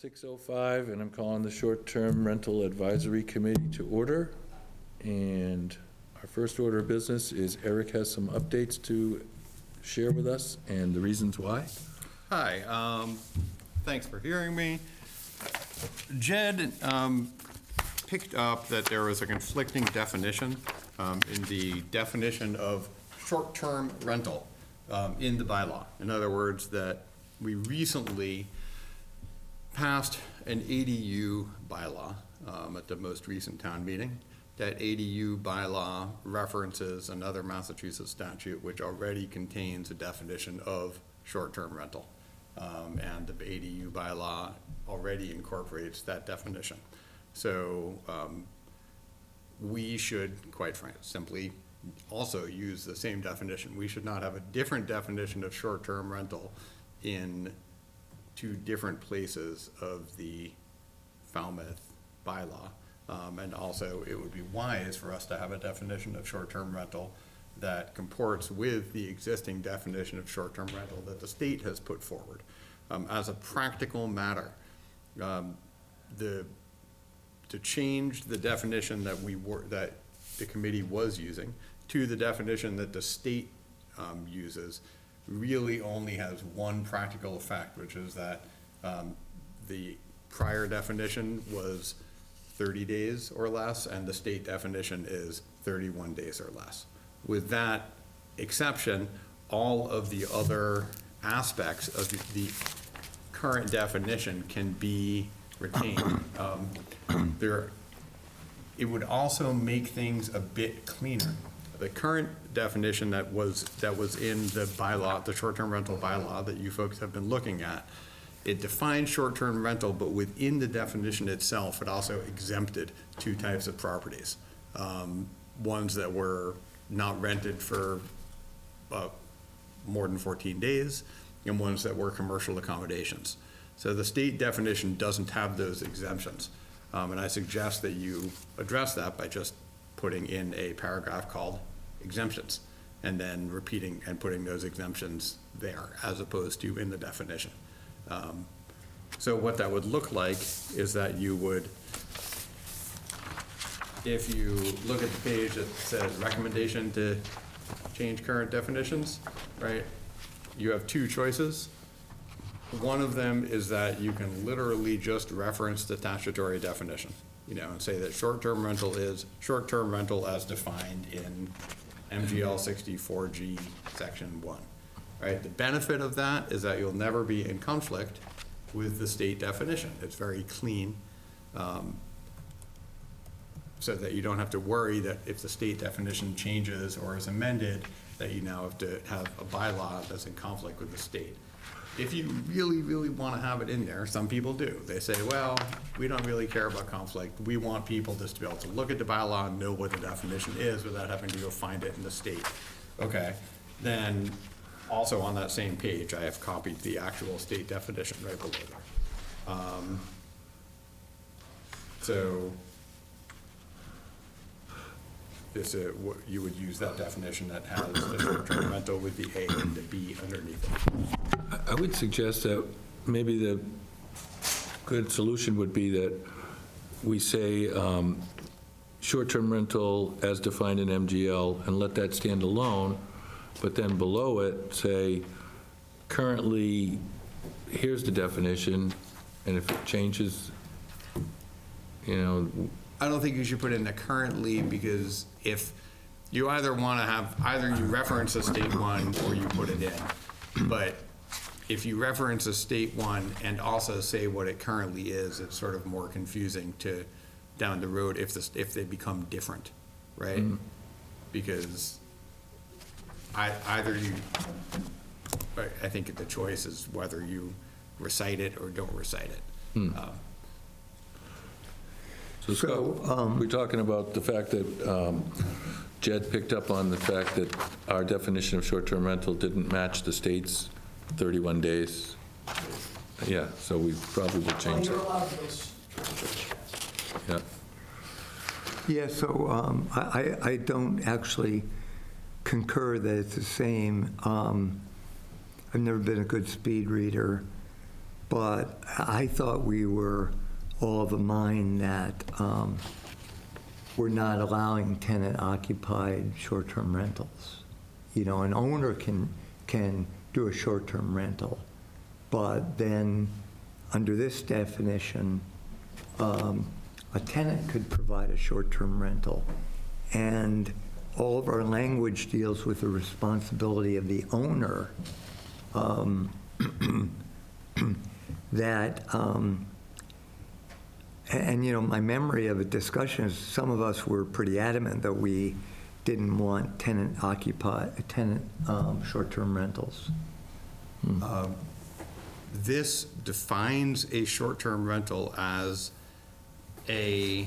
6:05, and I'm calling the Short-Term Rental Advisory Committee to order. And our first order of business is Eric has some updates to share with us and the reasons why. Hi, thanks for hearing me. Jed picked up that there was a conflicting definition in the definition of short-term rental in the bylaw. In other words, that we recently passed an ADU bylaw at the most recent town meeting. That ADU bylaw references another Massachusetts statute which already contains a definition of short-term rental. And the ADU bylaw already incorporates that definition. So we should, quite frankly, simply also use the same definition. We should not have a different definition of short-term rental in two different places of the Falmouth bylaw. And also it would be wise for us to have a definition of short-term rental that comports with the existing definition of short-term rental that the state has put forward. As a practical matter, to change the definition that that the committee was using to the definition that the state uses really only has one practical effect, which is that the prior definition was 30 days or less, and the state definition is 31 days or less. With that exception, all of the other aspects of the current definition can be retained. It would also make things a bit cleaner. The current definition that was in the bylaw, the short-term rental bylaw that you folks have been looking at, it defines short-term rental, but within the definition itself, it also exempted two types of properties. Ones that were not rented for more than 14 days, and ones that were commercial accommodations. So the state definition doesn't have those exemptions. And I suggest that you address that by just putting in a paragraph called exemptions, and then repeating and putting those exemptions there as opposed to in the definition. So what that would look like is that you would, if you look at the page that says recommendation to change current definitions, right? You have two choices. One of them is that you can literally just reference the statutory definition, and say that short-term rental is short-term rental as defined in MGL 64G section 1, right? The benefit of that is that you'll never be in conflict with the state definition. It's very clean, so that you don't have to worry that if the state definition changes or is amended, that you now have to have a bylaw that's in conflict with the state. If you really, really want to have it in there, some people do. They say, well, we don't really care about conflict. We want people just to be able to look at the bylaw and know what the definition is without having to go find it in the state. Okay, then also on that same page, I have copied the actual state definition right below there. So this, you would use that definition that has the short-term rental with the A and the B underneath it. I would suggest that maybe the good solution would be that we say short-term rental as defined in MGL and let that stand alone, but then below it say currently here's the definition, and if it changes, I don't think you should put in the currently, because if you either want to have, either you reference a state one or you put it in. But if you reference a state one and also say what it currently is, it's sort of more confusing to down the road if they become different, right? Mm-hmm. Because I think the choice is whether you recite it or don't recite it. So Scott, we're talking about the fact that Jed picked up on the fact that our definition of short-term rental didn't match the state's 31 days. Yeah, so we probably will change that. Yeah. Yeah, so I don't actually concur that it's the same. I've never been a good speed reader, but I thought we were all of a mind that we're not allowing tenant-occupied short-term rentals. You know, an owner can do a short-term rental, but then, under this definition, a tenant could provide a short-term rental. And all of our language deals with the responsibility of the owner, that, and, you know, my memory of a discussion is some of us were pretty adamant that we didn't want tenant short-term rentals. This defines a short-term rental as a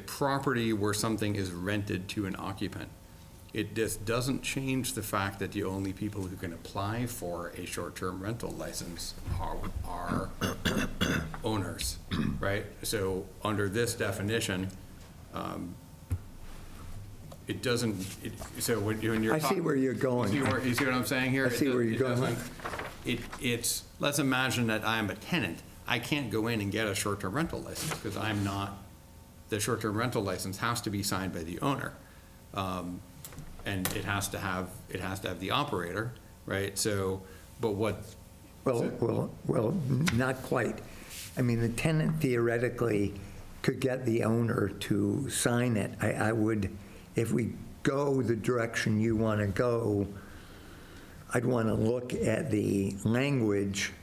property where something is rented to an occupant. It just doesn't change the fact that the only people who can apply for a short-term rental license are owners, right? So under this definition, it doesn't, so when you're I see where you're going. You see what I'm saying here? I see where you're going. It's, let's imagine that I'm a tenant. I can't go in and get a short-term rental license because I'm not, the short-term rental license has to be signed by the owner. And it has to have the operator, right? So, but what? Well, not quite. I mean, the tenant theoretically could get the owner to sign it. I would, if we go the direction you want to go, I'd want to look at the language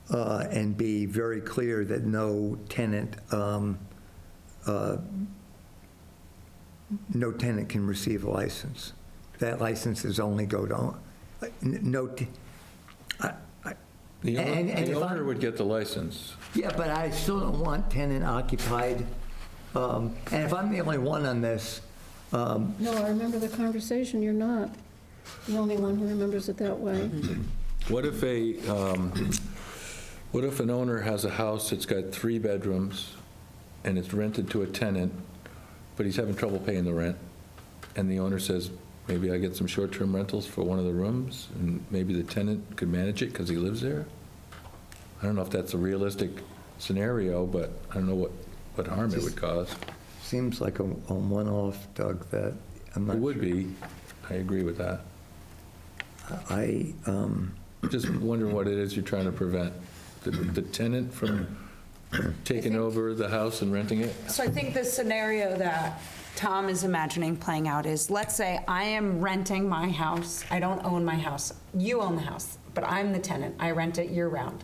and be very clear that no tenant can receive a license. That license is only go to, The owner would get the license. yeah, but I still don't want tenant occupied. And if I'm the only one on this, No, I remember the conversation, you're not the only one who remembers it that way. What if what if an owner has a house that's got 3 bedrooms and it's rented to a tenant, but he's having trouble paying the rent, and the owner says, maybe I get some short-term rentals for one of the rooms, and maybe the tenant could manage it because he lives there? I don't know if that's a realistic scenario, but I don't know what harm it would cause. seems like a one-off, Doug, that I'm not It would sure. be. I agree with that. I, Just wondering what it is you're trying to prevent. The tenant from taking over the house and renting it? So I think the scenario that Tom is imagining playing out is, let's say I am renting my house. I don't own my house. You own the house, but I'm the tenant. I rent it year-round.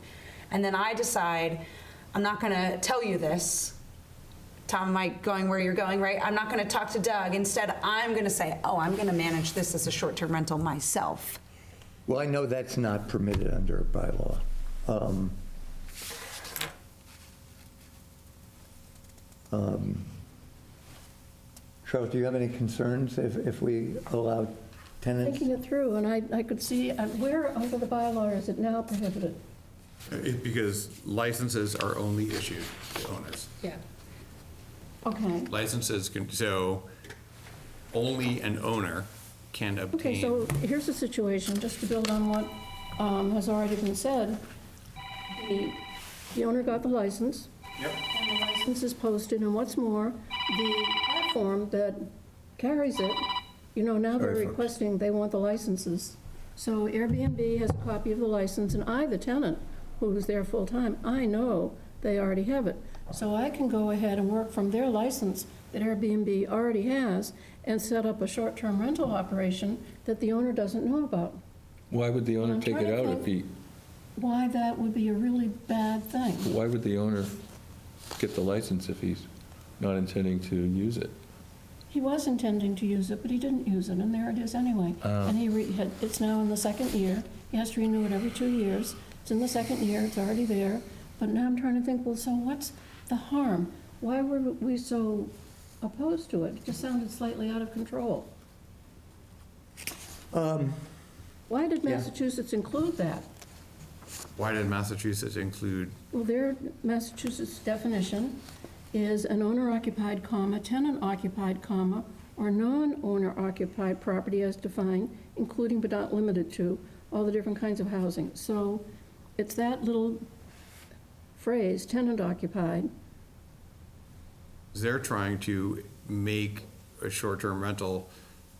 And then I decide, I'm not going to tell you this. Tom, am I going where you're going, right? I'm not going to talk to Doug. Instead, I'm going to say, oh, I'm going to manage this as a short-term rental myself. well, I know that's not permitted under a bylaw. Charlotte, do you have any concerns if we allow tenants? Thinking it through, and I could see, where under the bylaw is it now prohibited? Because licenses are only issued to owners. Yeah. Okay. Licenses can, so only an owner can obtain. Okay, so here's the situation, just to build on what has already been said. The owner got the license. Yep. And the license is posted, and what's more, the platform that carries it, you know, now they're Very requesting, they want the licenses. So Airbnb has a copy of the license, and I, the tenant, who's there full-time, I know they already have it. So I can go ahead and work from their license that Airbnb already has and set up a short-term rental operation that the owner doesn't know about. Why would the owner I'm take trying it to out if he, Why that would be a really bad thing. why would the owner get the license if he's not intending to use it? He was intending to use it, but he didn't use it, and there it is anyway. And it's now in the second year. He has to renew it every 2 years. It's in the second year, it's already there. But now I'm trying to think, well, so what's the harm? Why were we so opposed to it? It just sounded slightly out of control. Why did yeah. Massachusetts include that? Why did Massachusetts include? Well, their Massachusetts definition is an owner-occupied, tenant-occupied, or non-owner-occupied property as defined, including but not limited to all the different kinds of housing. So it's that little phrase, tenant occupied. They're trying to make a short-term rental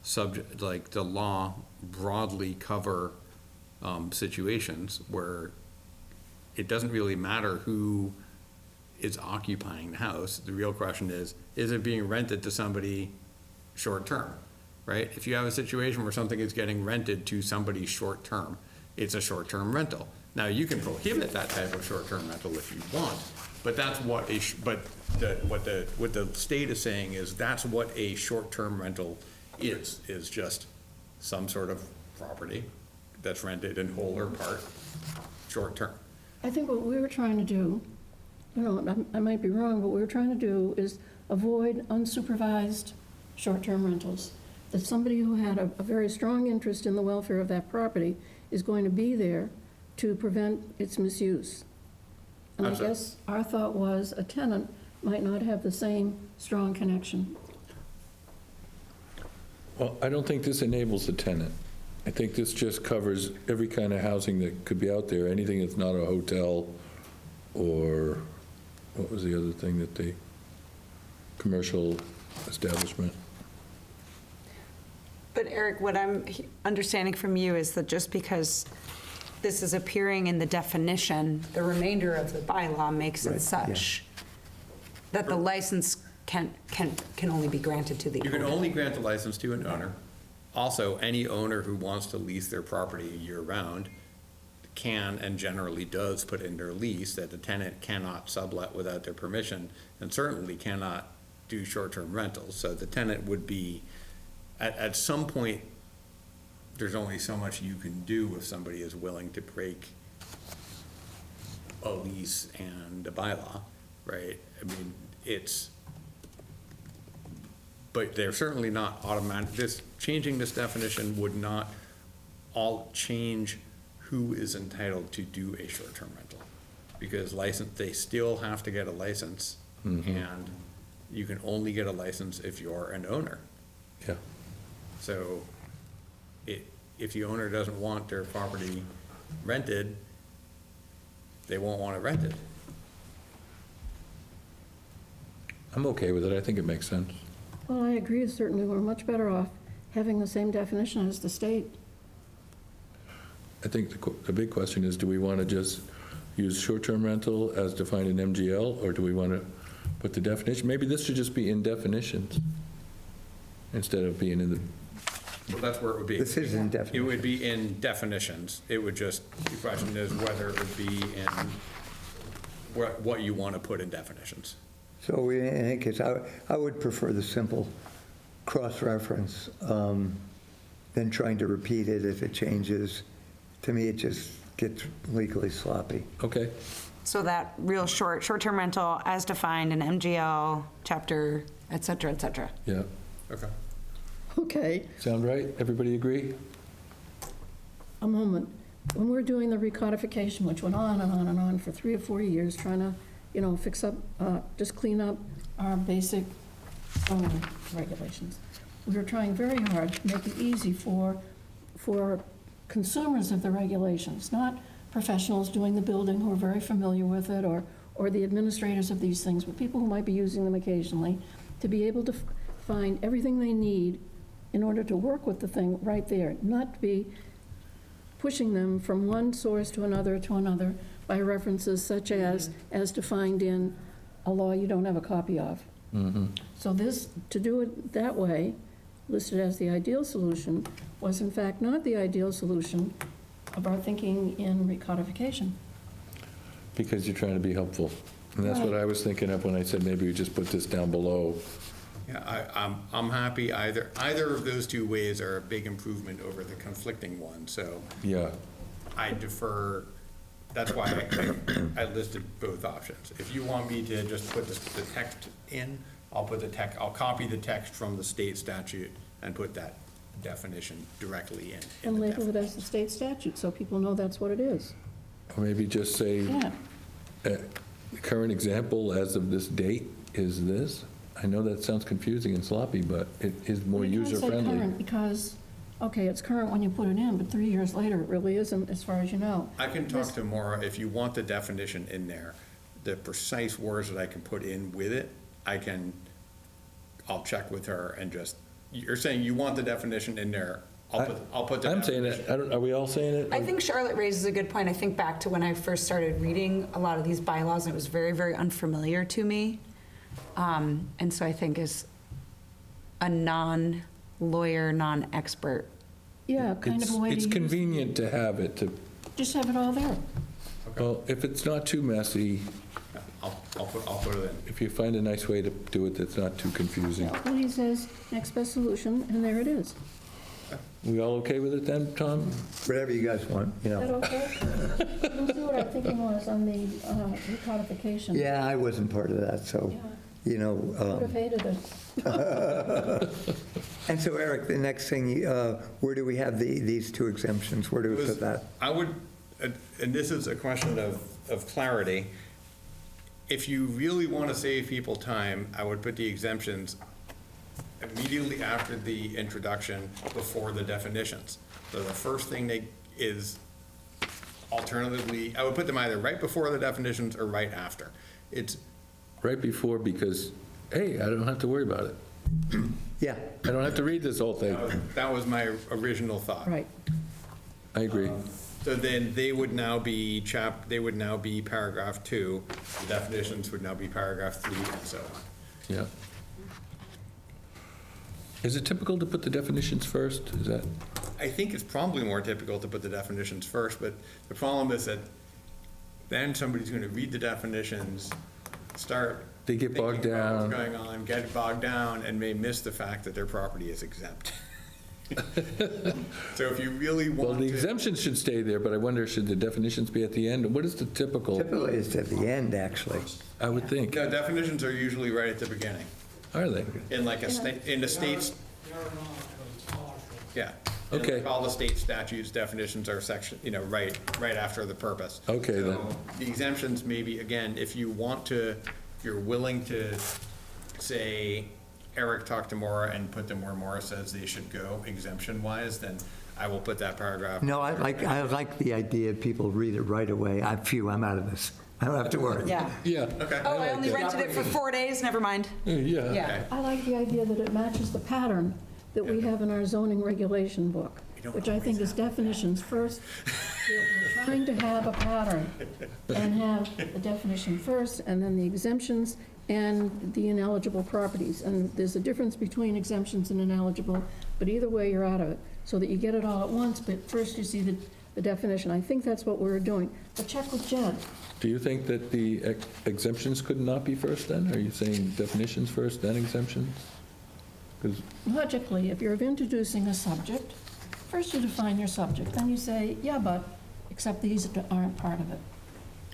subject, like the law broadly cover situations where it doesn't really matter who is occupying the house. The real question is it being rented to somebody short-term, right? If you have a situation where something is getting rented to somebody short-term, it's a short-term rental. Now, you can prohibit that type of short-term rental if you want, but that's what what the state is saying is that's what a short-term rental is just some sort of property that's rented in whole or part, short-term. I think what we were trying to do, I might be wrong, but what we were trying to do is avoid unsupervised short-term rentals. That somebody who had a very strong interest in the welfare of that property is going to be there to prevent its misuse. And I Absolutely. guess our thought was a tenant might not have the same strong connection. Well, I don't think this enables the tenant. I think this just covers every kind of housing that could be out there, anything that's not a hotel or, what was the other thing that they, commercial establishment. But Eric, what I'm understanding from you is that just because this is appearing in the definition, the remainder of the bylaw makes it Right, such that the license can only be granted to the You can owner. only grant the license to an owner. Also, any owner who wants to lease their property year-round can and generally does put in their lease that the tenant cannot sublet without their permission and certainly cannot do short-term rentals. So the tenant would be, at some point, there's only so much you can do if somebody is willing to break a lease and a bylaw, right? I mean, but they're certainly not automatic. Changing this definition would not all change who is entitled to do a short-term rental. Because they still have to get a license, and you can only get a license if you're an owner. Yeah. So if the owner doesn't want their property rented, they won't want it rented. I'm okay with it. I think it makes sense. Well, I agree, certainly, we're much better off having the same definition as the state. I think the big question is, do we want to just use short-term rental as defined in MGL, or do we want to put the definition? Maybe this should just be in definitions instead of being in the, Well, that's where it would be. This is in It definition. would be in definitions. It would just, the question is whether it would be in what you want to put in definitions. So in any case, I would prefer the simple cross-reference than trying to repeat it if it changes. To me, it just gets legally sloppy. okay. So that real short-term rental as defined in MGL, chapter, et cetera, et cetera. Yeah. Okay. Okay, Sound right? Everybody agree? a moment. When we're doing the recodification, which went on and on and on for 3 or 4 years, trying to, fix up, just clean up our basic zoning regulations, we were trying very hard to make it easy for consumers of the regulations, not professionals doing the building who are very familiar with it, or the administrators of these things, but people who might be using them occasionally, to be able to find everything they need in order to work with the thing right there, not to be pushing them from one source to another by references such as defined in a law you don't have a copy of. So this, to do it that way, listed as the ideal solution, was in fact not the ideal solution of our thinking in recodification. Because you're trying to be helpful. And that's what I was thinking of when I said maybe we just put this down below. Yeah, I'm happy either of those two ways are a big improvement over the conflicting one, so Yeah. I defer, that's why I listed both options. If you want me to just put the text in, I'll copy the text from the state statute and put that definition directly in And the label it definition. as the state statute, so people know that's what it is. Or maybe just say, Yeah, the current example as of this date is this. I know that sounds confusing and sloppy, but it is more We can't say user-friendly. current because okay, it's current when you put it in, but 3 years later, it really isn't, as far as you know. I can talk to Maura, if you want the definition in there, the precise words that I can put in with it, I'll check with her and just, you're saying you want the definition in there, I'll put the I'm saying definition. it, I don't, are we all saying it? I think Charlotte raises a good point. I think back to when I first started reading a lot of these bylaws, and it was very, very unfamiliar to me. And so I think as a non-lawyer, non-expert, Yeah, kind of a way to use It's it. convenient to have it, to, Just have it all there. well, if it's not too messy, I'll put it in. if you find a nice way to do it that's not too confusing. Yeah, well, he says, next best solution, and there it is. We all okay with it then, Tom? Whatever you guys want, you Is that know. okay? We'll see what our thinking was on the recodification. Yeah, I wasn't part of that, so, Yeah. you know. Would have hated it. And so, Eric, the next thing, where do we have these two exemptions? Where do we put that? I would, and this is a question of clarity, if you really want to save people time, I would put the exemptions immediately after the introduction, before the definitions. So the first thing is, alternatively, I would put them either right before the definitions or right after. It's, Right before, because, hey, I don't have to worry about it. Yeah, I don't have to read this whole thing. that was my original thought. Right. I agree. So then they would now be paragraph 2, the definitions would now be paragraph 3, and so on. Yeah. Is it typical to put the definitions first? Is that, I think it's probably more typical to put the definitions first, but the problem is that then somebody's gonna read the definitions, start. They get bogged thinking about down. what's going on, get bogged down, and may miss the fact that their property is exempt. So if you really well, want the to, exemptions should stay there, but I wonder, should the definitions be at the end? What is the typical? typically it's at the end, actually. I would think. no, definitions are usually right at the beginning. Are they? In like a state, in the states, yeah. In Okay. like all the state statutes, definitions are section, right after the purpose. Okay, then. So the exemptions maybe, again, if you want to, if you're willing to say, Eric talked to Maura and put them where Maura says they should go exemption-wise, then I will put that paragraph. No, I like the idea of people read it right away. I'm out of this. I don't have to worry. yeah. Yeah. Okay. Oh, I only rented it for 4 days, never mind. Yeah. Yeah. I like the idea that it matches the pattern that we have in our zoning regulation book, which I think is definitions first. We're trying to have a pattern and have the definition first, and then the exemptions and the ineligible properties. And there's a difference between exemptions and ineligible, but either way, you're out of it, so that you get it all at once, but first you see the definition. I think that's what we're doing. But check with Jed. Do you think that the exemptions could not be first then? Are you saying definitions first, then exemptions? 'Cause Logically, if you're introducing a subject, first you define your subject, then you say, yeah, but, except these aren't part of it.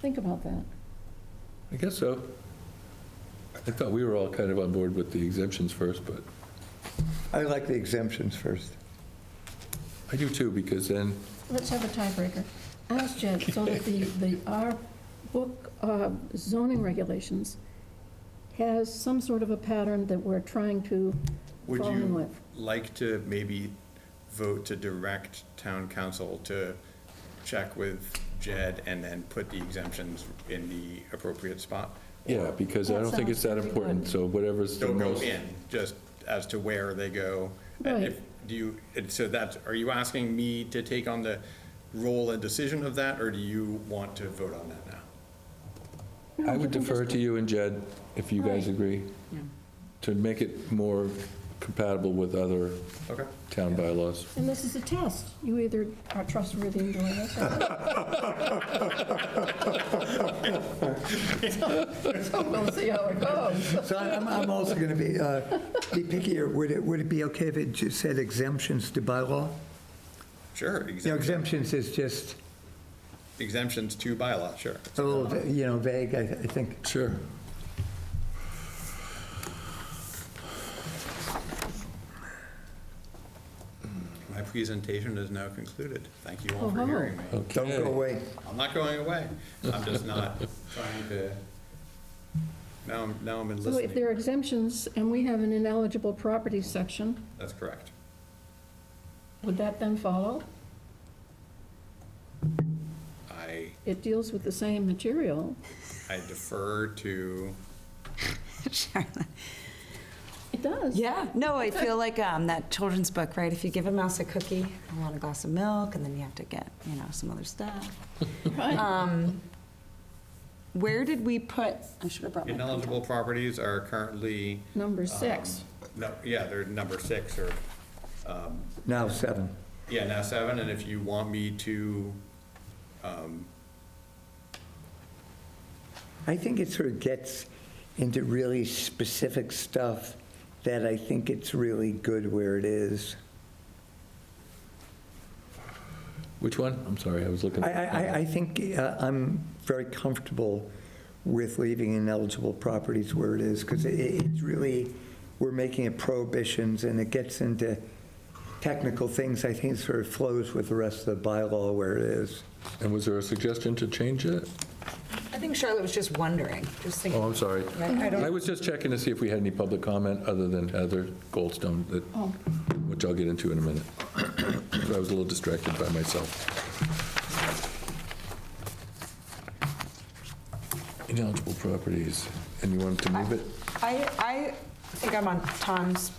Think about that. I guess so. I thought we were all kind of on board with the exemptions first, but I like the exemptions first. I do too, because then, Let's have a tiebreaker. Ask Jed, so that our book zoning regulations has some sort of a pattern that we're trying to Would fall in you with. like to maybe vote to direct town council to check with Jed and then put the exemptions in the appropriate spot? yeah, because I That don't think it's that sounds pretty important, good. so whatever's the Don't go most. in, just as to where they go. And Right. if- are you asking me to take on the role and decision of that, or do you want to vote on that now? I would defer to you and Jed, if you guys Right. agree, to make it more compatible with other Okay. town bylaws. And this is a test. You either are trustworthy in doing this or not. So we'll see how it goes. So I'm also going to be pickier. Would it be okay if it just said exemptions to bylaw? Sure, Exemptions is just exemptions to bylaw, sure. a little, vague, I think. Sure. My presentation is now concluded. Thank you all for Oh, hearing me. Okay. Don't go away. I'm not going away. I'm just not trying to, now I'm in So if there listening. are exemptions and we have an ineligible property section, That's correct. Would that then follow? I It deals with the same material. defer to, Charlotte. It does. Yeah, no, I feel like that children's book, right? If you give a mouse a cookie, I want a glass of milk, and then you have to get, some other stuff. Right. Where did we put, I should have brought my. ineligible properties are currently, Number 6. no, yeah, they're number 6 or, Now 7. yeah, now 7, and if you want me to, I think it sort of gets into really specific stuff that I think it's really good where it is. Which one? I'm sorry, I was looking. I think I'm very comfortable with leaving ineligible properties where it is, because it's really, we're making it prohibitions, and it gets into technical things. I think it sort of flows with the rest of the bylaw where it is. And was there a suggestion to change it? I think Charlotte was just wondering, just thinking. Oh, I'm sorry. I don't. I was just checking to see if we had any public comment other than Heather Goldstone, Oh, which I'll get into in a minute. So I was a little distracted by myself. Ineligible properties, and you wanted to move it? I think I'm on Tom's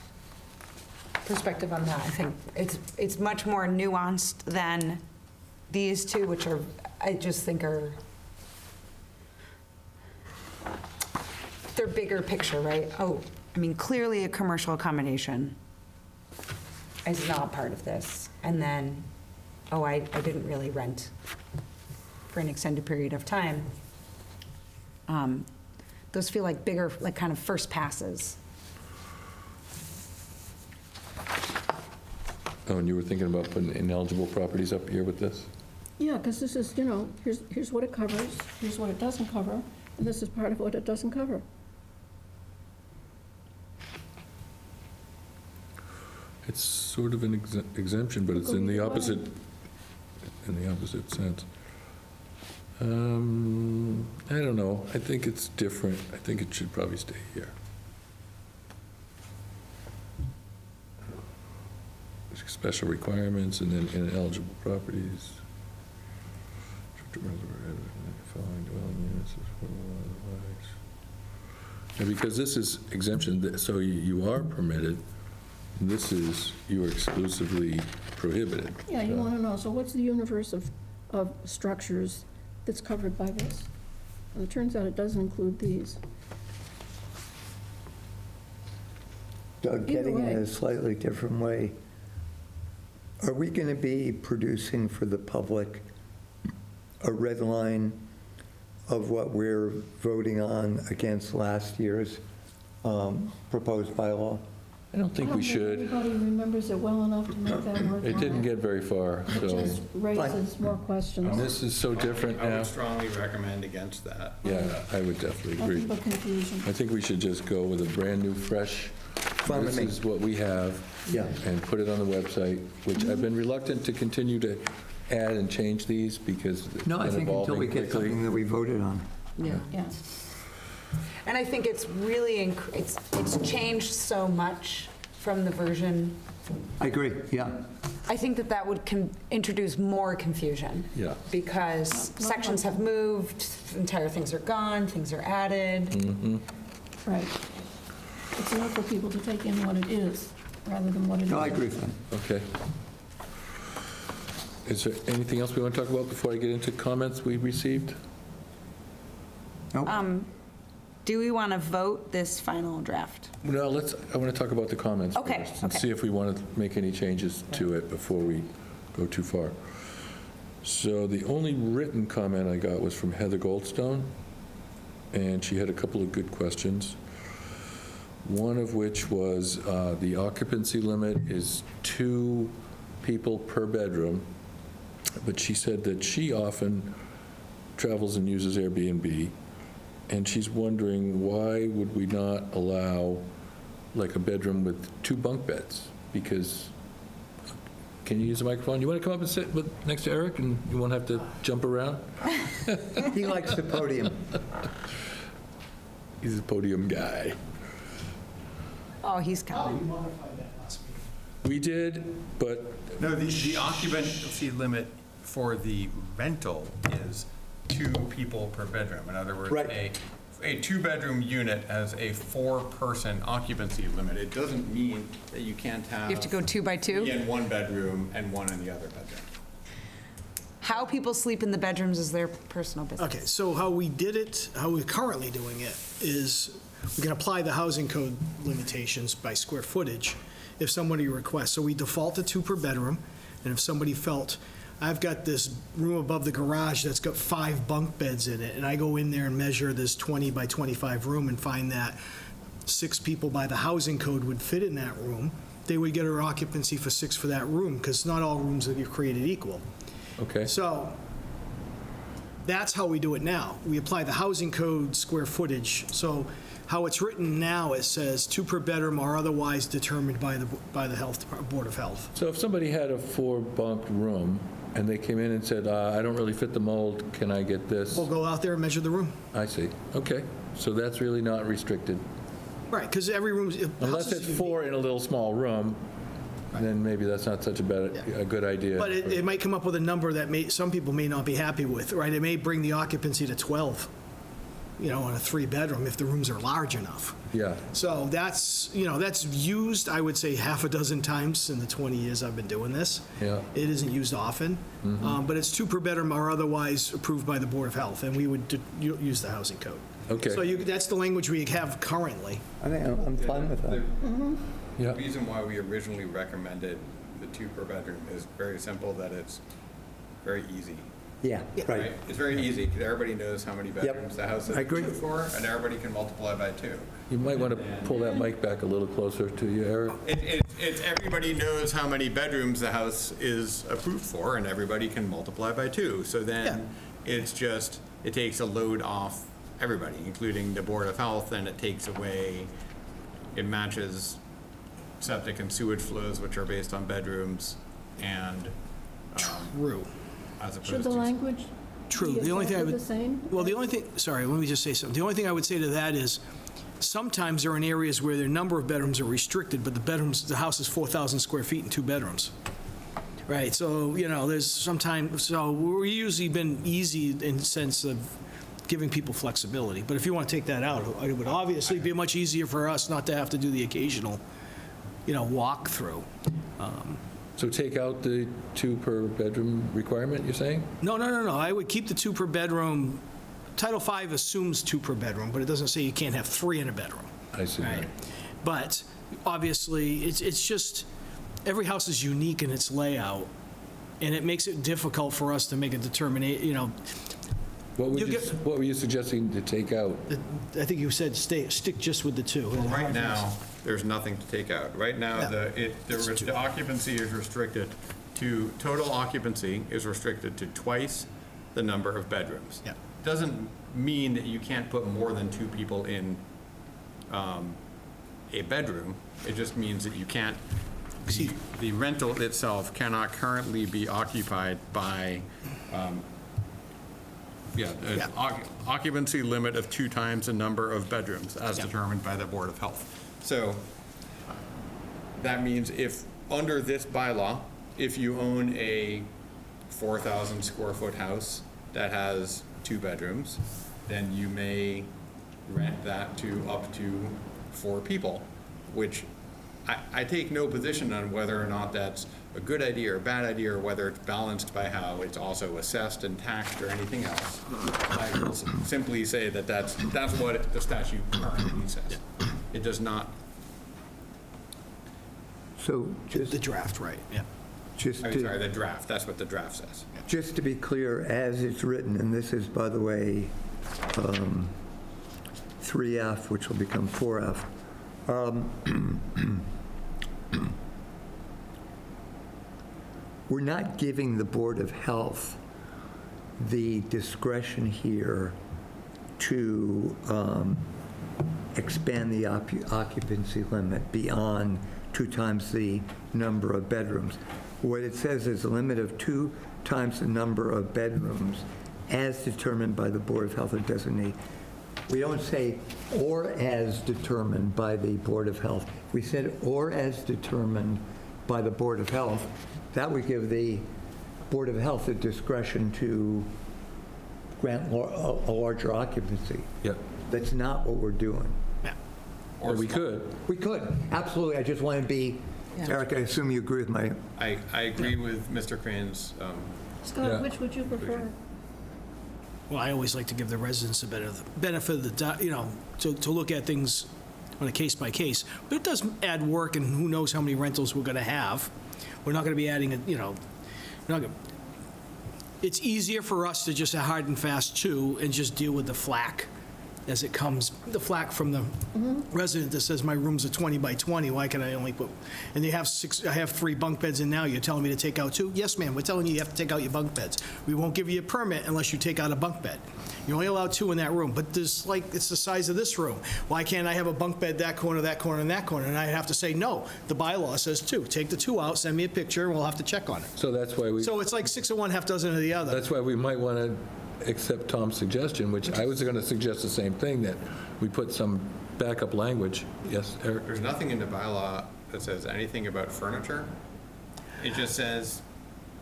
perspective on that. I think it's much more nuanced than these two, which are, I just think they're bigger picture, right? Oh, I mean, clearly a commercial accommodation is not part of this. And then, oh, I didn't really rent for an extended period of time. Those feel like bigger, like kind of first passes. Oh, and you were thinking about putting ineligible properties up here with this? yeah, because this is, here's what it covers, here's what it doesn't cover, and this is part of what it doesn't cover. It's sort of an exemption, but it's in the opposite sense. I don't know. I think it's different. I think it should probably stay here. Special requirements and then ineligible properties. Following dwelling units. And because this is exemption, so you are permitted, this is, you are exclusively prohibited. Yeah, you So- want to know, so what's the universe of structures that's covered by this? Well, it turns out it doesn't include these. Doug, getting it way. a slightly different way, are we going to be producing for the public a red line of what we're voting on against last year's proposed bylaw? I don't think we should. Everybody remembers it well enough to make that work. It didn't get very far, It so. just raises more questions. This is so different I now. would strongly recommend against that. Yeah, I would definitely agree. Nothing but confusion. I think we should just go with a brand-new, fresh, Fine with this me. is what we have, Yeah. and put it on the website, which I've been reluctant to continue to add and change these because it's No, I been think until evolving we get something quickly. that we voted on. Yeah. Yeah. And I think it's really, it's changed so much from the version. I agree, yeah. I think that would introduce more confusion. Yeah. Because sections have moved, entire things are gone, things are added. Mm-hmm. Right. It's enough for people to take in what it is, rather than what it No, I isn't. agree with that. Okay. Is there anything else we want to talk about before I get into comments we received? Nope. Do we want to vote this final draft? No, I want to talk about the comments Okay, first and okay. see if we want to make any changes to it before we go too far. So the only written comment I got was from Heather Goldstone, and she had a couple of good questions. One of which was the occupancy limit is 2 people per bedroom, but she said that she often travels and uses Airbnb, and she's wondering why would we not allow like a bedroom with 2 bunk beds? Because, can you use the microphone? You want to come up and sit next to Eric and you won't have to jump around? He likes the podium. He's a podium guy. Oh, he's coming. We did, but No, the occupancy limit for the rental is 2 people per bedroom. In other words, Right. a 2-bedroom unit has a 4-person occupancy limit. It doesn't mean that you can't have. You have to go 2 by 2? 3 in one bedroom and 1 in the other bedroom. How people sleep in the bedrooms is their personal business. Okay, so how we did it, how we're currently doing it, is we can apply the housing code limitations by square footage if somebody requests. So we default to 2 per bedroom, and if somebody felt, I've got this room above the garage that's got 5 bunk beds in it, and I go in there and measure this 20 by 25 room and find that 6 people by the housing code would fit in that room, they would get an occupancy for 6 for that room, because not all rooms are created equal. okay. So that's how we do it now. We apply the housing code square footage. So how it's written now, it says 2 per bedroom or otherwise determined by the Board of Health. So if somebody had a 4-bunk room and they came in and said, I don't really fit the mold, can I get this? We'll go out there and measure the room. I see, okay. So that's really not restricted. Right, because every room. Unless it's 4 in a little small room, then maybe that's not such a good idea. But it might come up with a number that some people may not be happy with, right? It may bring the occupancy to 12, on a 3-bedroom if the rooms are large enough. Yeah, So that's used, I would say, half a dozen times in the 20 years I've been doing this. Yeah. It isn't used often, but it's 2 per bedroom or otherwise approved by the Board of Health, and we would use the housing code. okay. So that's the language we have currently. I think I'm fine with that. Yeah. The reason why we originally recommended the 2 per bedroom is very simple, that it's very easy. Yeah, right. It's very easy, because everybody knows how many bedrooms the house is I agree. 2 for, and everybody can multiply by 2. You might want to pull that mic back a little closer to you, Eric. It's everybody knows how many bedrooms the house is approved for, and everybody can multiply by 2. So then, it's just, it takes a load off everybody, including the Board of Health, and it takes away, it matches septic and sewage flows, which are based on bedrooms, and True. as opposed to. Should the language True. be The only thing I exactly would. the same? Well, the only thing, sorry, let me just say something. The only thing I would say to that is, sometimes they're in areas where their number of bedrooms are restricted, but the house is 4,000 square feet and 2 bedrooms. Right, so, there's sometimes, so we're usually been easy in the sense of giving people flexibility. But if you want to take that out, it would obviously be much easier for us not to have to do the occasional, walk through. So take out the 2 per bedroom requirement, you're saying? No. I would keep the 2 per bedroom. Title V assumes 2 per bedroom, but it doesn't say you can't have 3 in a bedroom. I see. Right. But obviously, it's just, every house is unique in its layout, and it makes it difficult for us to make a determination, What You get- were you suggesting to take out? I think you said stick just with the 2. Well, right now, there's nothing to take out. Right now, Yeah. the occupancy is restricted to, total occupancy is restricted to twice the number of bedrooms. Yeah. Doesn't mean that you can't put more than 2 people in a bedroom. It just means that you can't, the rental itself cannot currently be occupied by, occupancy limit of 2 times the number of bedrooms as determined by the Board of Health. So that means if, under this bylaw, if you own a 4,000 square foot house that has 2 bedrooms, then you may rent that to up to 4 people, which I take no position on whether or not that's a good idea or a bad idea, or whether it's balanced by how it's also assessed and taxed or anything else. I will simply say that that's what the statute currently says. It does not, So The draft, right, yeah. the draft, that's what the draft says. Just to be clear, as it's written, and this is, by the way, 3F, which will become 4F, we're not giving the Board of Health the discretion here to expand the occupancy limit beyond 2 times the number of bedrooms. What it says is a limit of 2 times the number of bedrooms as determined by the Board of Health or designee. We don't say or as determined by the Board of Health. We said or as determined by the Board of Health, that would give the Board of Health the discretion to grant a larger occupancy. Yep. That's not what we're doing. Or we could. We could, absolutely. I just want to be, Eric, I assume you agree with my, I agree with Mr. Crane's, Yeah. Scott, which would you prefer? Well, I always like to give the residents a benefit of the doubt, to look at things on a case by case. But it does add work, and who knows how many rentals we're going to have. We're not going to be adding, we're not going. It's easier for us to just hard and fast two and just deal with the flack as it comes, the flack from the resident that says my room's a 20 by 20, why can I only put, and they have I have 3 bunk beds in now, you're telling me to take out 2? Yes, ma'am, we're telling you have to take out your bunk beds. We won't give you a permit unless you take out a bunk bed. You're only allowed 2 in that room, but there's it's the size of this room. Why can't I have a bunk bed that corner, and that corner? And I have to say, no, the bylaw says 2. Take the 2 out, send me a picture, and we'll have to check on it. So that's why we, So it's like 6 of one, half dozen of the other. that's why we might want to accept Tom's suggestion, which I was going to suggest the same thing, that we put some backup language. Yes, Eric? there's nothing in the bylaw that says anything about furniture. It just says,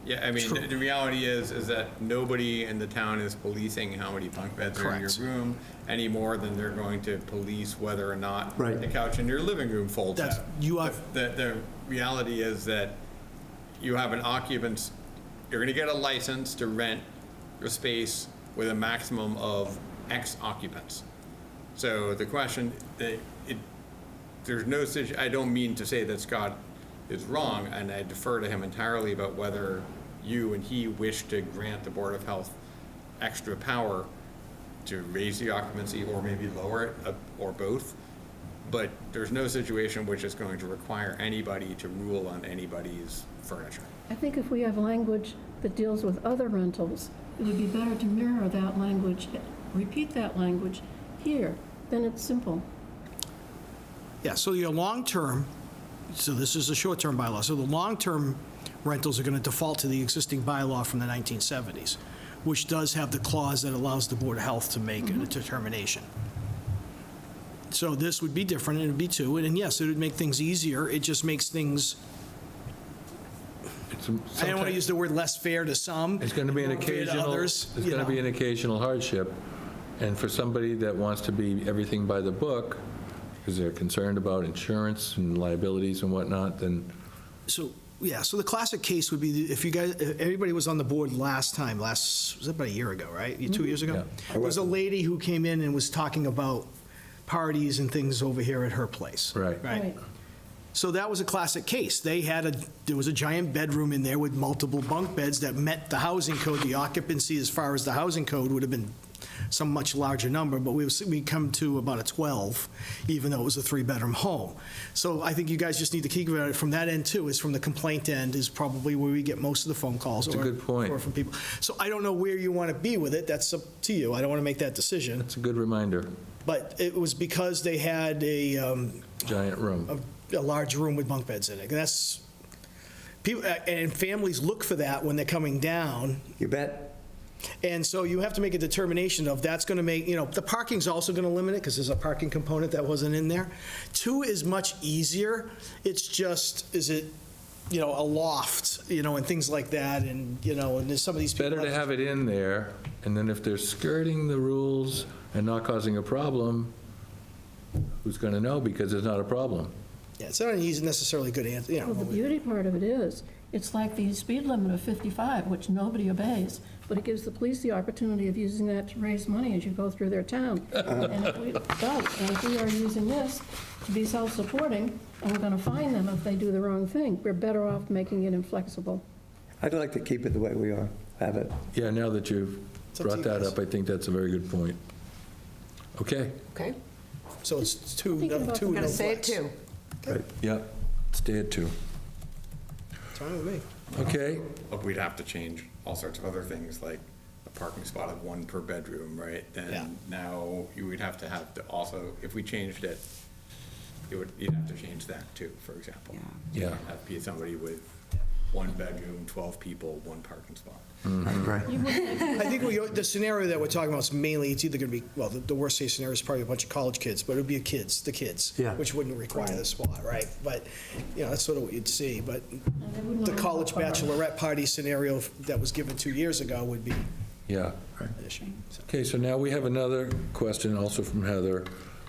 yeah, I mean, the reality is that nobody in the town is policing how many bunk beds are in your Correct. room any more than they're going to police whether or not Right. the couch in your living room folds That's- out. you are- The reality is that you have an occupant, you're going to get a license to rent your space with a maximum of X occupants. So the question, there's no, I don't mean to say that Scott is wrong, and I defer to him entirely about whether you and he wish to grant the Board of Health extra power to raise the occupancy or maybe lower it, or both. But there's no situation which is going to require anybody to rule on anybody's furniture. I think if we have language that deals with other rentals, it would be better to mirror that language, repeat that language here, then it's simple. Yeah, so your long-term, so this is a short-term bylaw, so the long-term rentals are going to default to the existing bylaw from the 1970s, which does have the clause that allows the Board of Health to make a determination. So this would be different, it would be 2, and yes, it would make things easier, it just makes things, I don't want to use the word less fair to some. It's going to be an more fair to occasional, others, it's you going to be know. an occasional hardship. And for somebody that wants to be everything by the book, because they're concerned about insurance and liabilities and whatnot, then So, yeah, so the classic case would be if everybody was on the board last time, was it about a year ago, right? 2 years ago? Yeah. There was a lady who came in and was talking about parties and things over here at her place. Right. Right. So that was a classic case. There was a giant bedroom in there with multiple bunk beds that met the housing code. The occupancy as far as the housing code would have been some much larger number, but we come to about a 12, even though it was a 3-bedroom home. So I think you guys just need to keep it from that end too, is from the complaint end is probably where we get most of the phone calls. That's a good point. Or from people. So I don't know where you want to be with it. That's up to you. I don't want to make that decision. it's a good reminder. But it was because they had a Giant room. large room with bunk beds in it. And that's, people, and families look for that when they're coming down. you bet? And so you have to make a determination of that's going to make, the parking's also going to limit it because there's a parking component that wasn't in there. 2 is much easier. It's just, is it, a loft, and things like that. And, and there's some of these people. Better to have it in there, and then if they're skirting the rules and not causing a problem, who's going to know because there's not a problem? Yeah, it's not an easy, necessarily good answer, Well, the beauty part of it is, it's like the speed limit of 55, which nobody obeys, but it gives the police the opportunity of using that to raise money as you go through their town. And if we are using this to be self-supporting, and we're going to fine them if they do the wrong thing, we're better off making it inflexible. I'd like to keep it the way we are, have it. Yeah, now that you've up to brought you that guys. up, I think that's a very good point. Okay, Okay, So it's 2, Thinking no, about 2, the- no gotta say it flex. too. Right. yeah, stay at 2. It's fine with me. Okay, But we'd have to change all sorts of other things, like a parking spot of 1 per bedroom, right? Yeah. Then now you would have to also, if we changed it, you'd have to change that too, for example. Yeah. Yeah. Have to be somebody with one bedroom, 12 people, one parking spot. Right. I think the scenario that we're talking about is mainly, it's either going to be, well, the worst case scenario is probably a bunch of college kids, but it would be the kids. Yeah. Which wouldn't require the spot, right? But, that's sort of what you'd see. But They wouldn't the wanna college go far. bachelorette party scenario that was given 2 years ago would be Yeah. an issue. So- Okay, so now we have another question also from Heather.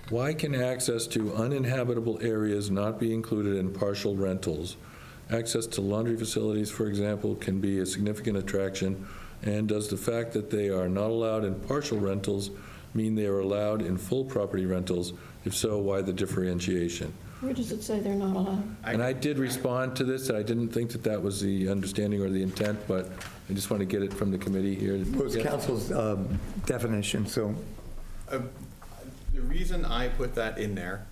Why can access to uninhabitable areas not be included in partial rentals? Access to laundry facilities, for example, can be a significant attraction, and does the fact that they are not allowed in partial rentals mean they are allowed in full property rentals? If so, why the differentiation? Where does it say they're not allowed? And I did respond to this. I didn't think that that was the understanding or the intent, but I just want to get it from the committee here. Well, it's council's definition, so, The reason I put that in there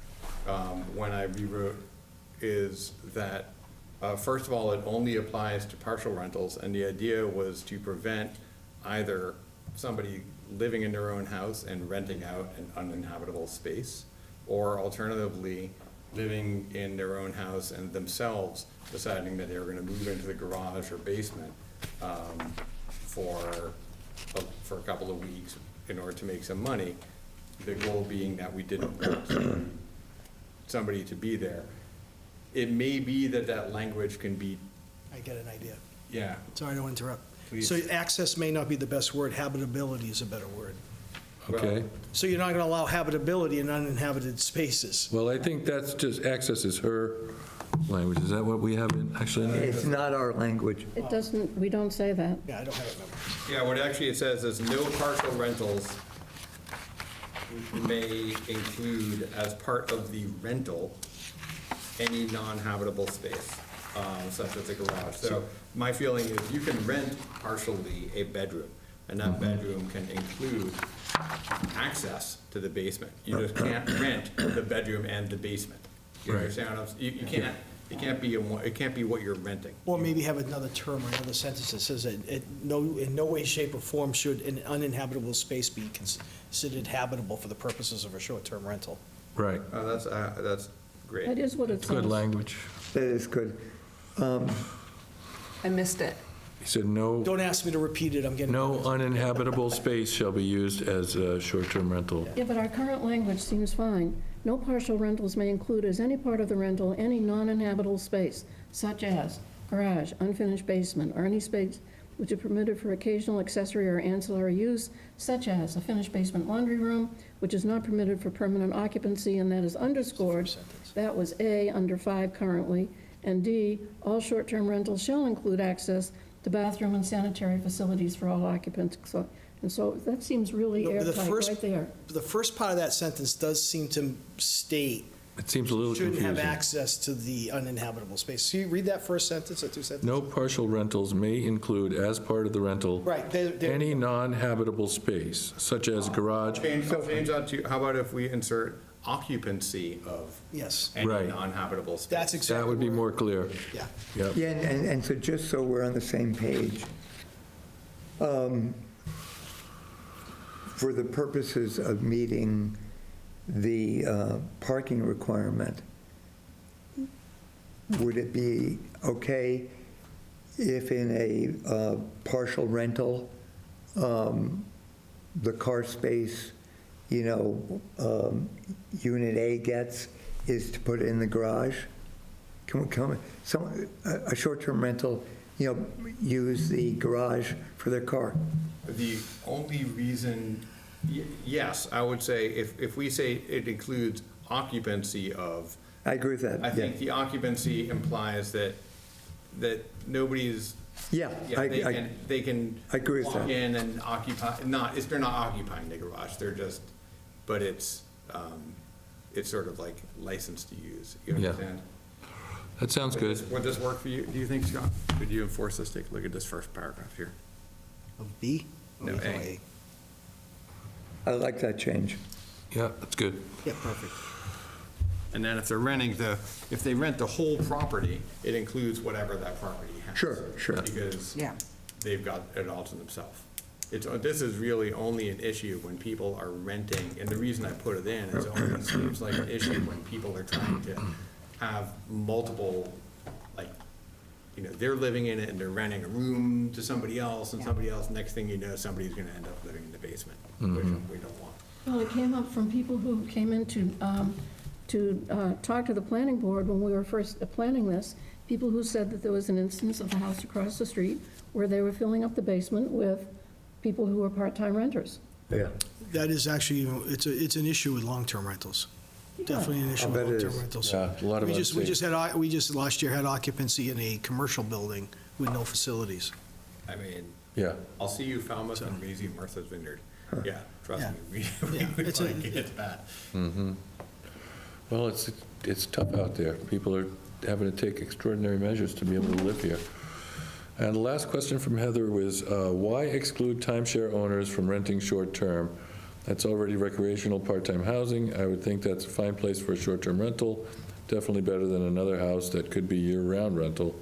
when I rewrote is that, first of all, it only applies to partial rentals, and the idea was to prevent either somebody living in their own house and renting out an uninhabitable space, or alternatively, living in their own house and themselves deciding that they were gonna move into the garage or basement for a couple of weeks in order to make some money. The goal being that we didn't want somebody to be there. It may be that that language can be, I get an idea. yeah, Sorry to interrupt. Please. So access may not be the best word, habitability is a better word. Okay. So you're not going to allow habitability in uninhabited spaces. Well, I think that's just, access is her language. Is that what we have actually in there? it's not our language. It doesn't, we don't say that. Yeah, I don't have it memorized. yeah, what actually it says is no partial rentals may include as part of the rental any non-habitable space, such as a garage. So my feeling is you can rent partially a bedroom, and that bedroom can include access to the basement. You just can't rent the bedroom and the basement. You Right. understand what I'm, you can't, it can't be what you're renting. Or maybe have another term or another sentence that says that in no way, shape, or form should an uninhabitable space be considered habitable for the purposes of a short-term rental. Right. That's great. That is what it says. Good language. That is good. I missed it. He said no, Don't ask me to repeat it, I'm getting. no uninhabitable space shall be used as a short-term rental. Yeah, but our current language seems fine. No partial rentals may include as any part of the rental any non-inhabitable space, such as garage, unfinished basement, or any space which is permitted for occasional accessory or ancillary use, such as a finished basement laundry room, which is not permitted for permanent occupancy, and that is underscored. That was A, under 5 currently, and D, all short-term rentals shall include access to bathroom and sanitary facilities for all occupants. And so that seems really No, but the airtight first- right there. The first part of that sentence does seem to state It seems a little shouldn't have confusing. access to the uninhabitable space. Can you read that first sentence or two sentences? No partial rentals may include as part of the rental Right, they're. any non-habitable space, such as garage. Change that to, how about if we insert occupancy of Yes, any Right. non-habitable space? that's exactly. That would be where- more clear. Yeah. Yep. Yeah, and so just so we're on the same page, for the purposes of meeting the parking requirement, would it be okay if in a partial rental, the car space, Unit A gets is to put it in the garage? A short-term rental, use the garage for their car? The only reason, yes, I would say if we say it includes occupancy of, I agree with that. I think the occupancy implies that nobody's, Yeah, they can I agree with walk that. in and occupy, they're not occupying the garage, they're just, but it's sort of like licensed to use, you Yeah. understand? That sounds good. Would this work for you, do you think, Scott? Could you enforce this? Take a look at this first paragraph here. Of B? No, A. I like that change. Yeah, that's good. Yeah, perfect. And then if they're renting if they rent the whole property, it includes whatever that property has. Sure. Because Yeah. they've got it all to themselves. This is really only an issue when people are renting, and the reason I put it in is it only seems like an issue when people are trying to have multiple, like, they're living in it and they're renting a room to somebody else and somebody else, next thing you know, somebody's gonna end up living in the basement, which we don't want. Well, it came up from people who came in to talk to the planning board when we were first planning this, people who said that there was an instance of the house across the street where they were filling up the basement with people who were part-time renters. Yeah. That is actually, it's an issue with long-term rentals. Definitely an issue I with bet it long-term is. rentals. Yeah, a lot of We just unsafe. last year had occupancy in a commercial building with no facilities. I mean, Yeah. I'll see you Falmouth and Maisie and Martha's Vineyard. Yeah, trust Yeah. me, Yeah, we it's like it bad. Well, it's tough out there. People are having to take extraordinary measures to be able to live here. And the last question from Heather was, why exclude timeshare owners from renting short-term? That's already recreational part-time housing. I would think that's a fine place for a short-term rental, definitely better than another house that could be year-round rental.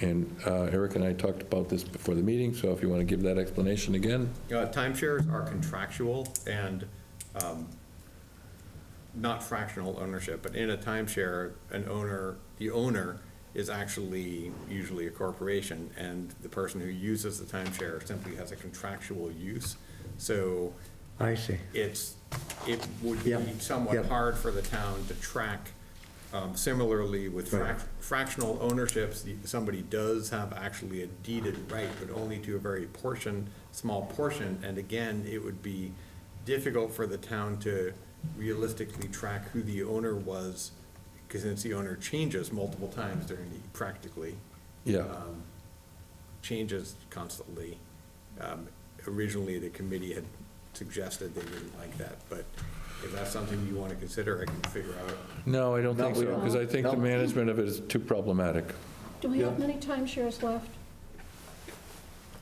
And Eric and I talked about this before the meeting, so if you want to give that explanation again. Timeshares are contractual and not fractional ownership, but in a timeshare, the owner is actually usually a corporation, and the person who uses the timeshare simply has a contractual use. So I see. it would be Yep. somewhat Yep. hard for the town to track. Similarly, with Right. fractional ownerships, somebody does have actually a deeded right, but only to a very small portion. And again, it would be difficult for the town to realistically track who the owner was, because since the owner changes multiple times during practically. Yeah. Changes constantly. Originally, the committee had suggested they didn't like that, but if that's something you want to consider, I can figure out. No, I don't think No, we so, don't. because I think the No. management of it is too problematic. Do we have Yeah. many timeshares left?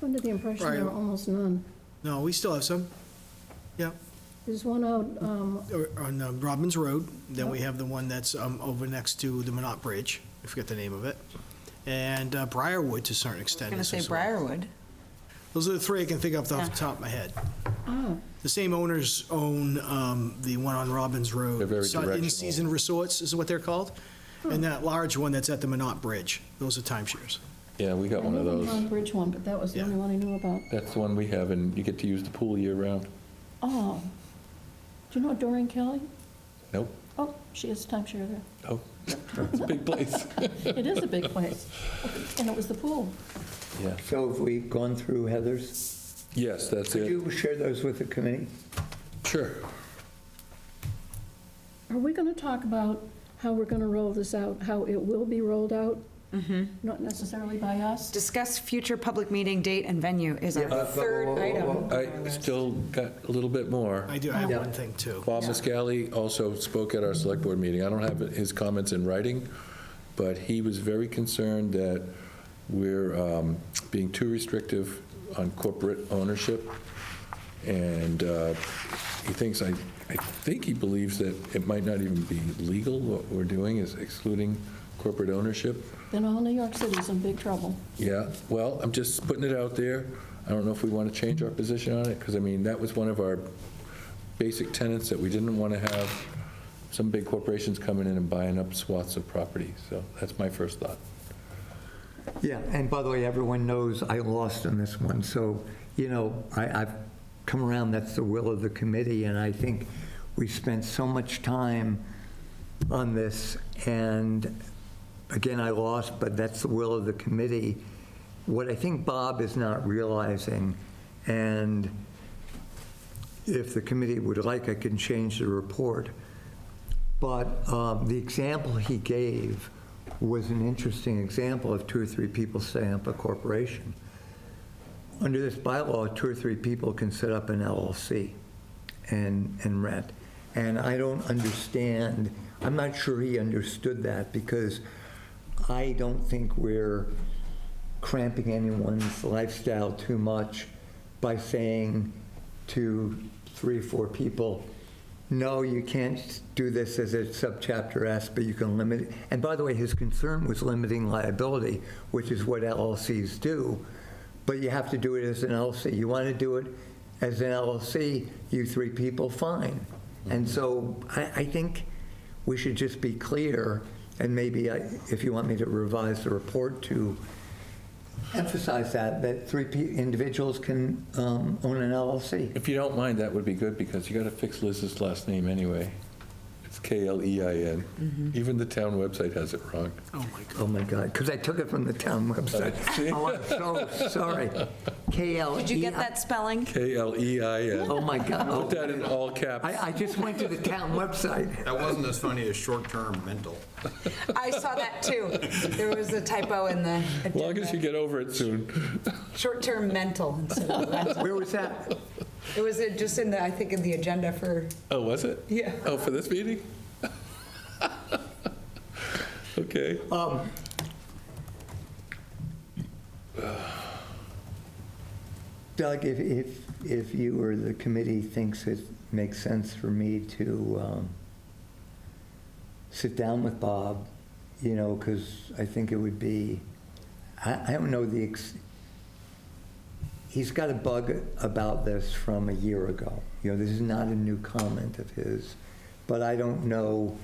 I'm under the impression there are Right. almost none. No, we still have some. Yeah, There's one out, on Robbins Road. Then we have the one that's over next to the Minot Bridge. I forget the name of it. And Briarwood to a certain I was extent. going to is say as well. Briarwood. Those are the three I can think of off Yeah. the top of my head. oh, The same owners own the one on Robbins Road. They're very directional. In-season resorts is what they're called. And that large one that's at the Minot Bridge. Those are timeshares. Yeah, we got I one of knew the those. Pond Bridge one, but that was the Yeah. only one I knew about. That's the one we have, and you get to use the pool year-round. Oh, do you know Doreen Kelly? Nope. Oh, she has a timeshare there. Oh, it's a big place. It is a big place, and it was the pool. Yeah. So have we gone through Heather's? Yes, that's Could it. you share those with the committee? Sure. Are we going to talk about how we're going to roll this out, how it will be rolled out? Not necessarily by us? Discuss future public meeting date and venue is our Yeah. third Whoa, whoa, whoa, item. I still got a little bit more. I do have Yeah. one thing, too. Bob Muscali also spoke at our select board meeting. I don't have his comments in writing, but he was very concerned that we're being too restrictive on corporate ownership. And he thinks, I think he believes that it might not even be legal. What we're doing is excluding corporate ownership. Then all New York City's in big trouble. Yeah, well, I'm just putting it out there. I don't know if we want to change our position on it, because, I mean, that was one of our basic tenets, that we didn't want to have some big corporations coming in and buying up swaths of property. So that's my first thought. Yeah, and by the way, everyone knows I lost on this one, so, I've come around, that's the will of the committee, and I think we spent so much time on this, and again, I lost, but that's the will of the committee. What I think Bob is not realizing, and if the committee would like, I can change the report, but the example he gave was an interesting example of 2 or 3 people setting up a corporation. Under this bylaw, 2 or 3 people can set up an LLC and rent. And I don't understand, I'm not sure he understood that, because I don't think we're cramping anyone's lifestyle too much by saying to 3 or 4 people, no, you can't do this as a subchapter S, but you can limit it. And by the way, his concern was limiting liability, which is what LLCs do, but you have to do it as an LLC. You want to do it as an LLC, you 3 people, fine. And so I think we should just be clear, And maybe if you want me to revise the report to emphasize that three individuals can own an LLC. If you don't mind, that would be good, because you got to fix Liz's last name anyway. It's Klein. Even the town website has it wrong. Oh, my God, because I took it from the town website. Oh, I'm so sorry. Klein. Did you get that spelling? Klein. Oh, my God. Put that in all caps. I just went to the town website. That wasn't as funny as short-term mental. I saw that too. There was a typo in the As long as you get over it soon. short-term mental instead of rental. Where was that? It was just in the, I think, in the agenda for, Oh, was it? Yeah. Oh, for this meeting? Okay. Doug, if you or the committee thinks it makes sense for me to sit down with Bob, you know, because I think it would be, I don't know he's got a bug about this from a year ago. You know, this is not a new comment of his, but I don't know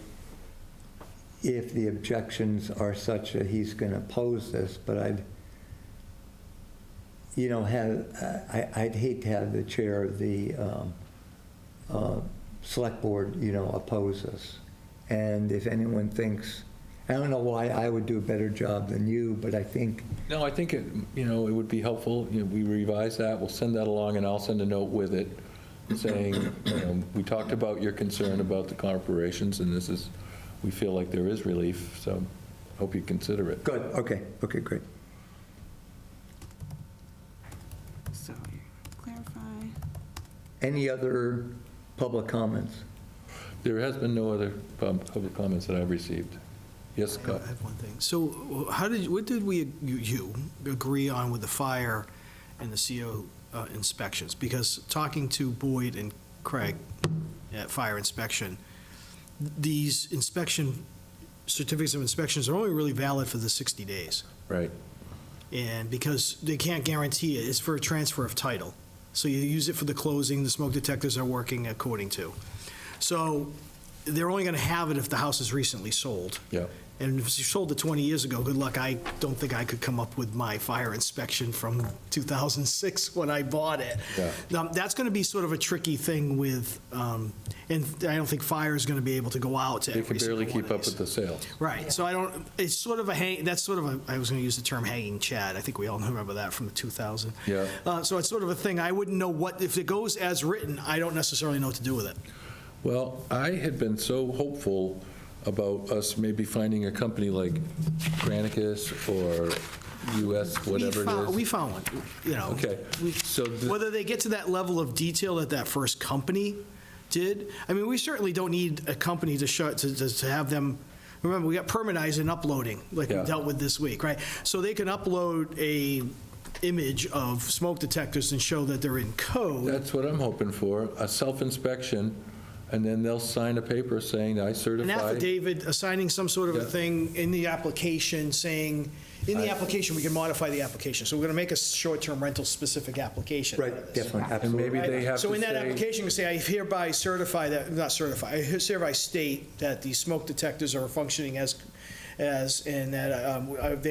if the objections are such that he's going to oppose this, but I'd hate to have the chair of the select board, you know, oppose this. And if anyone thinks, I don't know why I would do a better job than you, but I think, No, I think it would be helpful. We revise that, we'll send that along, and I'll send a note with it saying, we talked about your concern about the corporations, and we feel like there is relief, so hope you consider it. good, okay, great. so clarify. Any other public comments? There has been no other public comments that I've received. Yes, I Scott? have one thing. So what did you agree on with the fire and the CO inspections? Because talking to Boyd and Craig at Fire Inspection, these certificates of inspections are only really valid for the 60 days. Right. And because they can't guarantee it, it's for a transfer of title. So you use it for the closing, the smoke detectors are working according to. So they're only going to have it if the house is recently sold. Yeah. And if you sold it 20 years ago, good luck. I don't think I could come up with my fire inspection from 2006 when I bought it. Yeah. Now, that's going to be sort of a tricky thing with, and I don't think fire is going to be able to go out to They every can barely single one keep of up these. with the sales. Right, so it's sort of that's sort of I was going to use the term hanging chad. I think we all remember that from the 2000. Yeah. So it's sort of a thing, I wouldn't know if it goes as written, I don't necessarily know what to do with it. Well, I had been so hopeful about us maybe finding a company like Granicus or US, whatever it is. We found one, you know. Okay, so Whether they get to that level of detail that first company did, I mean, we certainly don't need a company to have them, remember, we got permanizing and uploading, like we Yeah. dealt with this week, right? So they can upload a image of smoke detectors and show that they're in code. That's what I'm hoping for, a self-inspection, and then they'll sign a paper saying, I An certify. affidavit assigning some sort of a Yeah. thing in the application saying, in the application, we can modify the application. So we're going to make a short-term rental specific application. out of Right, this. definitely, And absolutely. maybe they have to So in that say, application, you say, I hereby certify that, not certify, I hereby state that the smoke detectors are functioning as, and that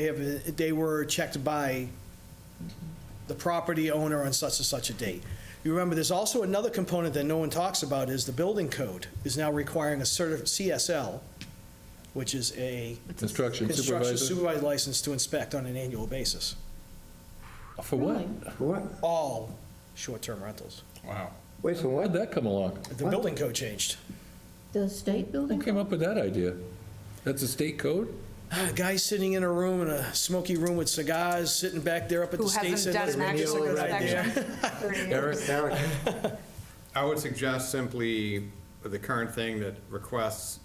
they were checked by the property owner on such and such a date. You remember, there's also another component that no one talks about, is the building code is now requiring a CSL, which is a construction construction supervisor, supervisor license to inspect on an annual basis, for what? Really? What? all short-term rentals. Wow. Wait, so Why'd what? that come along? The building code changed. The state Who building? came up with that idea? That's a state code? A guy sitting in a room, in a smoky room with cigars, sitting back there up at Who the state. hasn't said, done "Let's an make a actual cigarette right there." inspection? Eric? I would suggest simply the current thing that requests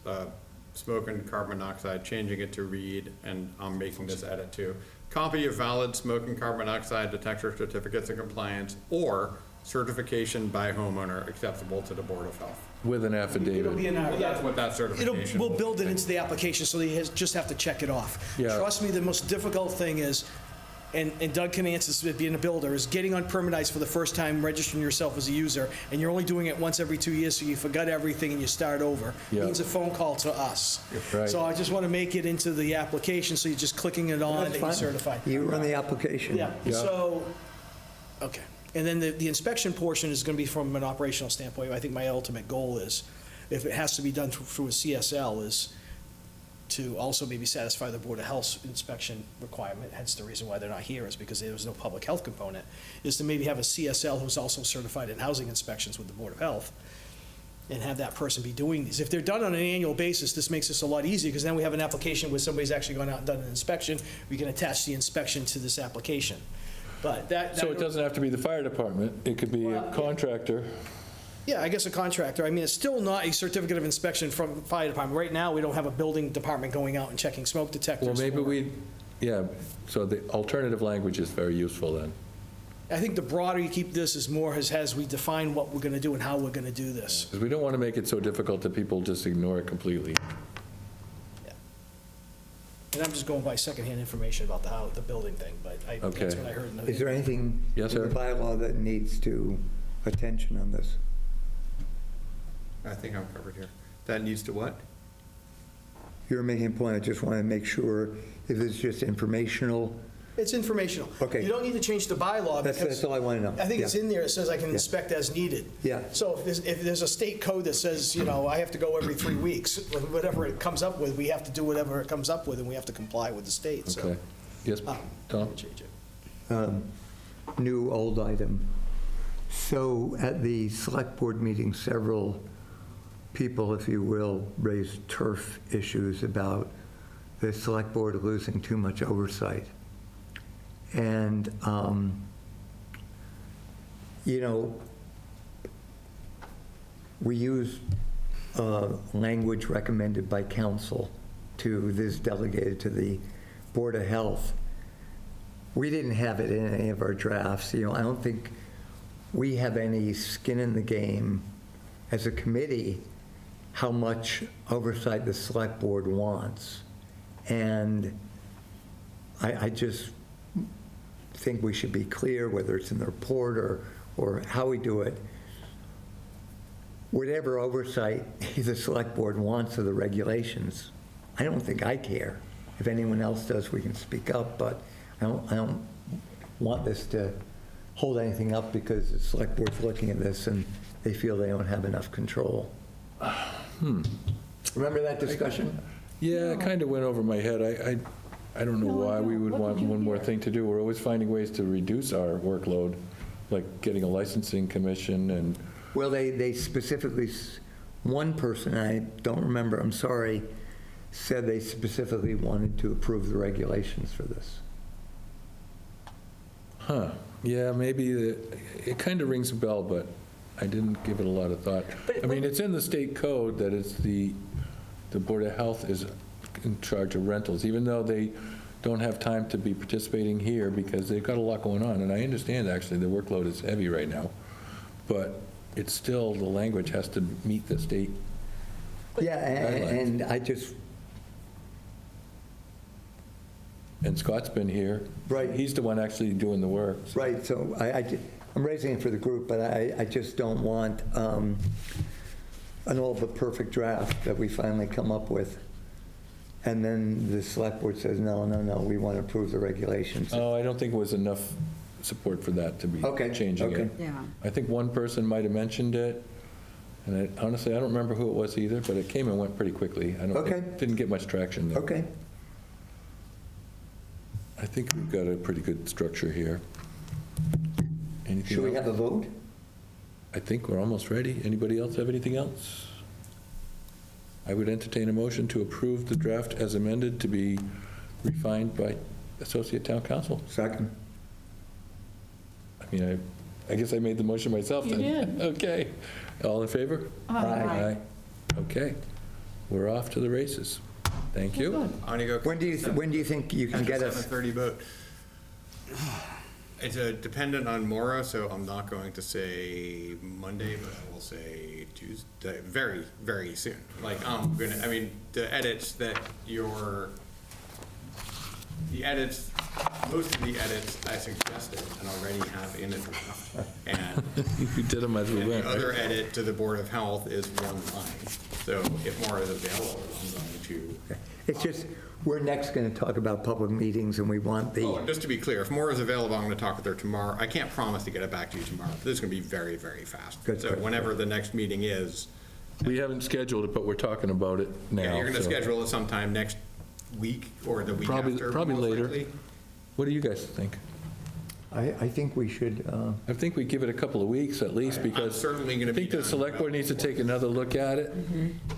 smoke and carbon monoxide, changing it to read, and I'm making this edit too. Copy of valid smoke and carbon monoxide detector certificates of compliance or certification by homeowner acceptable to the Board of Health. With an It'll be affidavit. in our, That's what that certification. we'll will build it be. into the application, so they just have to check it off. Yeah. Trust me, the most difficult thing is, and Doug Canancis, being a builder, is getting on permit for the first time, registering yourself as a user, and you're only doing it once every 2 years, so you forgot everything and you start over. Yeah. Means a phone call to us. Right. So I just want to make it into the application, so you're just clicking it on That's that you're fine. certified. You run the application. Yeah, Yeah. so, okay. And then the inspection portion is going to be from an operational standpoint. I think my ultimate goal is, if it has to be done through a CSL, is to also maybe satisfy the Board of Health's inspection requirement, hence the reason why they're not here, is because there was no public health component, is to maybe have a CSL who's also certified in housing inspections with the Board of Health, and have that person be doing these. If they're done on an annual basis, this makes this a lot easier, because then we have an application where somebody's actually gone out and done an inspection, we can attach the inspection to this application. But that. So it doesn't have to be the fire department, it could be a Well, contractor. Yeah, I guess a contractor. I mean, it's still not a certificate of inspection from the fire department. Right now, we don't have a building department going out and checking smoke detectors. Well, maybe or- yeah, so the alternative language is very useful then. I think the broader you keep this is more as we define what we're going to do and how we're going to do this. Because we don't want to make it so difficult that people just ignore it completely. And I'm just going by secondhand information about the building thing, but that's Okay. what I heard. Is there anything in Yes, the sir. bylaw that needs to attention on this? I think I'm covered here. That needs to what? You're making a point, I just want to make sure if it's just informational. It's informational. Okay. You don't need to change the bylaw That's because all I want to know. I think it's Yeah. in there. It says I can Yeah. inspect as needed. Yeah. So if there's a state code that says, I have to go every 3 weeks, whatever it comes up with, we have to do whatever it comes up with, and we have to comply with the state, so. Okay. Yes, Tom? Change it. New, old item. So at the select board meeting, several people, if you will, raised turf issues about the select board losing too much oversight. And, we use language recommended by council to this delegated to the Board of Health. We didn't have it in any of our drafts. I don't think we have any skin in the game as a committee how much oversight the select board wants. And I just think we should be clear, whether it's in the report or how we do it. Whatever oversight the select board wants of the regulations, I don't think I care. If anyone else does, we can speak up, but I don't want this to hold anything up because the select board's looking at this and they feel they don't have enough control. Remember that discussion? Yeah, it kind of went over my head. I don't know No, I why we don't. would What want did you one more hear? thing to do. We're always finding ways to reduce our workload, like getting a licensing commission and, Well, they specifically, one person, I don't remember, I'm sorry, said they specifically wanted to approve the regulations for this. yeah, maybe, it kind of rings a bell, but I didn't give it a lot of thought. I mean, it's in the state code that it's the Board of Health is in charge of rentals, even though they don't have time to be participating here because they've got a lot going on. And I understand, actually, the workload is heavy right now, but it's still, the language has to meet the state. Yeah, and I just, And Scott's been here. Right. He's the one actually doing the work. so- right, so I'm raising it for the group, but I just don't want an all but perfect draft that we finally come up with. And then the select board says, no, we want to approve the regulations. Oh, I don't think it was enough support for that to be Okay, changing it. okay. Yeah. I think one person might have mentioned it, and honestly, I don't remember who it was either, but it came and went pretty quickly. I don't Okay. didn't get much traction there. Okay, I think we've got a pretty good structure here. Anything should we else? have a vote? I think we're almost ready. Anybody else have anything else? I would entertain a motion to approve the draft as amended to be refined by Associate Town Council. Second. I mean, I guess I made the motion myself You then. did. Okay. All in favor? Aye. Okay. We're off to the races. Thank you. Good. I'm gonna go. When do you think you can After get us? 7:30 vote. It's dependent on Maura, so I'm not going to say Monday, but I will say Tuesday, very, very soon. Like, the edits most of the edits I suggested and already have in a draft. And We did them as we and went, the other right? edit to the Board of Health is one line. So if more is available, I'm going to. It's just, we're next going to talk about public meetings, and we want Oh, the, and just to be clear, if more is available, I'm going to talk with her tomorrow. I can't promise to get it back to you tomorrow. This is going to be very, very fast. Good, So good. whenever the next meeting is, We haven't scheduled it, but we're talking about it now. yeah, you're going to so- schedule it sometime next week or the week after. Probably most later. likely. What do you guys think? I think we should, I think we give it a couple of weeks at least, because certainly gonna I think be the done select board needs to take another look at it,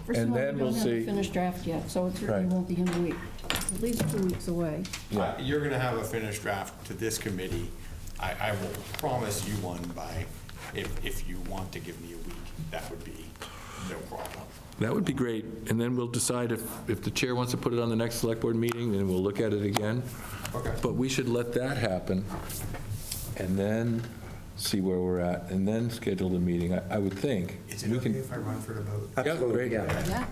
First of and all, then we we'll don't have a see. finished draft yet, so it certainly Right. won't be in a week. It's at least 2 weeks away. You're going to have a finished draft to this committee. I will promise you one by, if you want to give me a week, that would be no problem. That would be great, and then we'll decide if the chair wants to put it on the next select board meeting, then we'll look at it again. Okay. But we should let that happen, and then see where we're at, and then schedule the meeting, I would think. Is it We okay can- if I run for the vote? Yeah, absolutely, great. yeah. Yeah.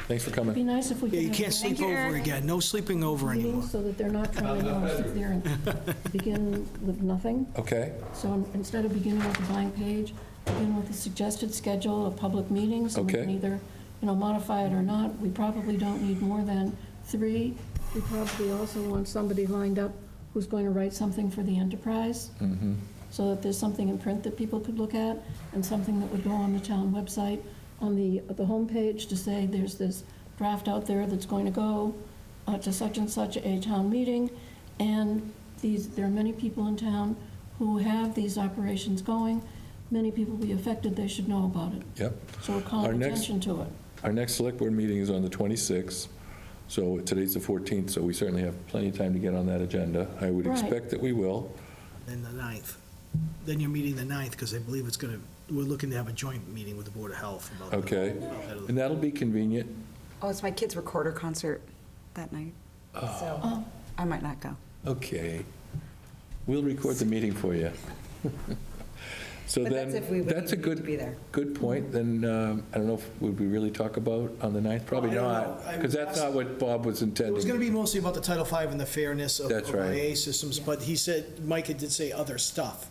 Thanks for It'd be coming. nice if we could Yeah, you have can't a sleep you, over Eric. again. No sleeping over meeting anymore. so that they're not trying to sit there and begin with nothing. Okay, So instead of beginning with a blank page, begin with a suggested schedule of public meetings. And we Okay. can either, modify it or not. We probably don't need more than 3. We probably also want somebody lined up who's going to write something for the enterprise, so that there's something in print that people could look at, and something that would go on the town website, on the homepage, to say there's this draft out there that's going to go to such and such a town meeting, and there are many people in town who have these operations going. Many people will be affected, they should know about it. yep. So we'll call Our next- attention to it. Our next select board meeting is on the 26th, so today's the 14th, so we certainly have plenty of time to get on that agenda. I would Right. expect that we will. And the 9th. Then you're meeting the 9th, because I believe we're looking to have a joint meeting with the Board of Health about. Okay, and that'll be convenient. Oh, it's my kid's recorder concert that night, so Oh. I might not go. Okay. We'll record the meeting for you. So But then, that's if we would that's a need to be there. good point. Then, I don't know, would we really talk about on the 9th? Probably I don't not, know. I because that's not what Bob was It was going to intending. be mostly about the Title V and the fairness of That's right. IA systems, but he said, Mike did say other stuff.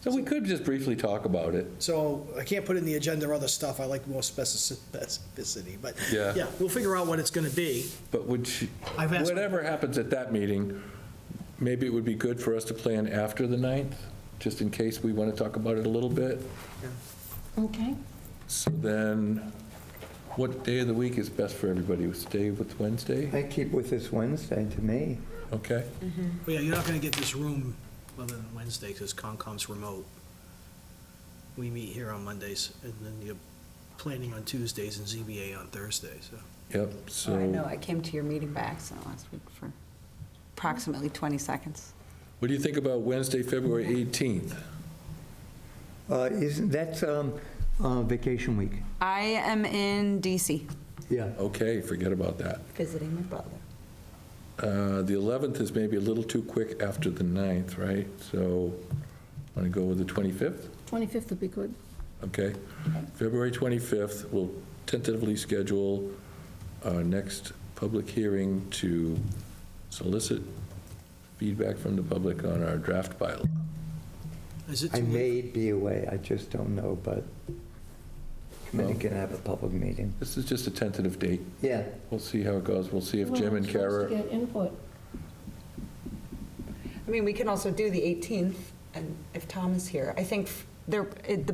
So we could just briefly talk about it. So I can't put in the agenda other stuff. I like more specificity, but Yeah. yeah, we'll figure out what it's going to be. But I've asked- whatever happens at that meeting, maybe it would be good for us to plan after the 9th, just in case we want to talk about it a little bit. Okay? So then, what day of the week is best for everybody? Stay with Wednesday? I keep with this Wednesday to me. Okay. But yeah, you're not going to get this room other than Wednesday because Concom's remote. We meet here on Mondays, and then you're planning on Tuesdays and ZBA on Thursday, so. Yep, I know, so I came to your meeting by accident last week for approximately 20 seconds. what do you think about Wednesday, February 18th? Isn't, that's vacation week? I am in DC Yeah. Okay, forget about that. visiting my brother. The 11th is maybe a little too quick after the 9th, right? So, want to go with the 25th? 25th would be good. Okay. February 25th, we'll tentatively schedule our next public hearing to solicit feedback from the public on our draft bylaw. Is it I too late? may be away, I just don't know, but committee can have a public meeting. This is just a tentative date. Yeah, We'll see how it goes. We'll see if Well, Jim and we're supposed Kara, to get input. I mean, we can also do the 18th, and if Tom is here, I think the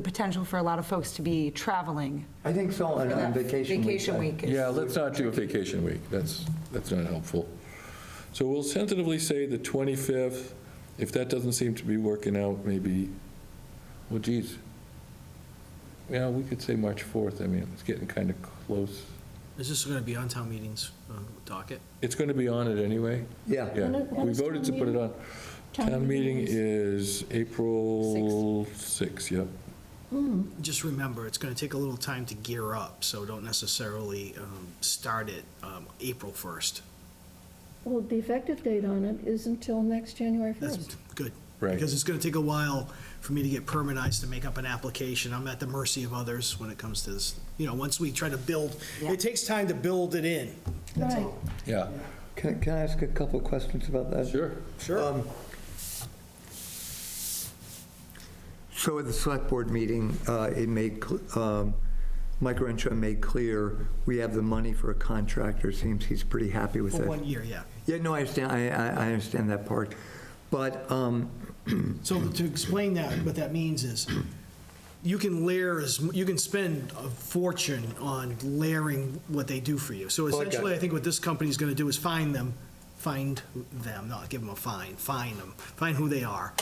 potential for a lot of folks to be traveling I think so, for on that vacation week. vacation week is. yeah, let's not do a vacation week. That's not helpful. So we'll tentatively say the 25th. If that doesn't seem to be working out, maybe, well, geez. Yeah, we could say March 4th. I mean, it's getting kind of close. Is this going to be on town meetings docket? It's going to be on it anyway. Yeah, Yeah, When we is voted to town put it meeting? on. Town meeting is April 6th, yep. Just remember, it's going to take a little time to gear up, so don't necessarily start it April 1st. Well, the effective date on it is until next January That's 1st. good. Right. Because it's going to take a while for me to get permanized to make up an application. I'm at the mercy of others when it comes to this. Once we try to build, Yeah. it takes time to build it in. That's Right. all. Yeah. Can I ask a couple of questions about that? Sure. So at the select board meeting, it made, Mike Renshaw made clear, we have the money for a contractor. Seems he's pretty happy with For it. 1 year, yeah. Yeah, no, I understand, I understand that part. But, So to explain that, what that means is, you can you can spend a fortune on layering what they do for you. So Well, I got essentially, it. I think what this company's gonna do is find them, not give them a fine, find them, find who they are,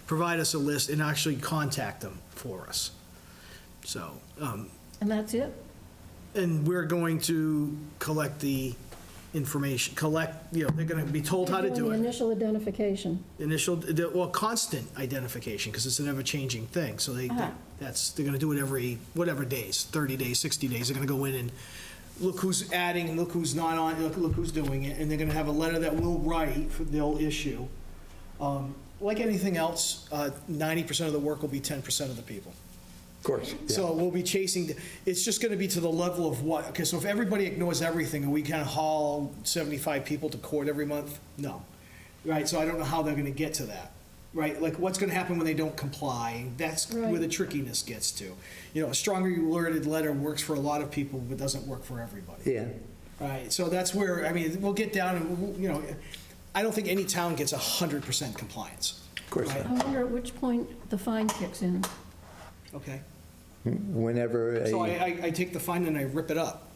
provide us a list, and actually contact them for us. So, And that's it? and we're going to collect the information, they're gonna be told how to Doing do the it. initial identification. Constant identification, because it's an ever-changing thing. So they're gonna do it every, whatever days, 30 days, 60 days. They're gonna go in and look who's adding, and look who's not on, look who's doing it. And they're gonna have a letter that we'll write, they'll issue. Like anything else, 90% of the work will be 10% of the people. of course, yeah. So we'll be chasing, it's just gonna be to the level of what, okay, so if everybody ignores everything and we kind of haul 75 people to court every month, no. Right, so I don't know how they're gonna get to that, right? Like, what's gonna happen when they don't comply? That's Right. where the trickiness gets to. You know, a strongly worded letter works for a lot of people, but doesn't work for everybody. Yeah. Right, so that's where, I mean, we'll get down and, you know, I don't think any town gets 100% compliance. Of course Right. not. I wonder at which point the fine kicks in. Okay? Whenever So a, I take the fine and I rip it up.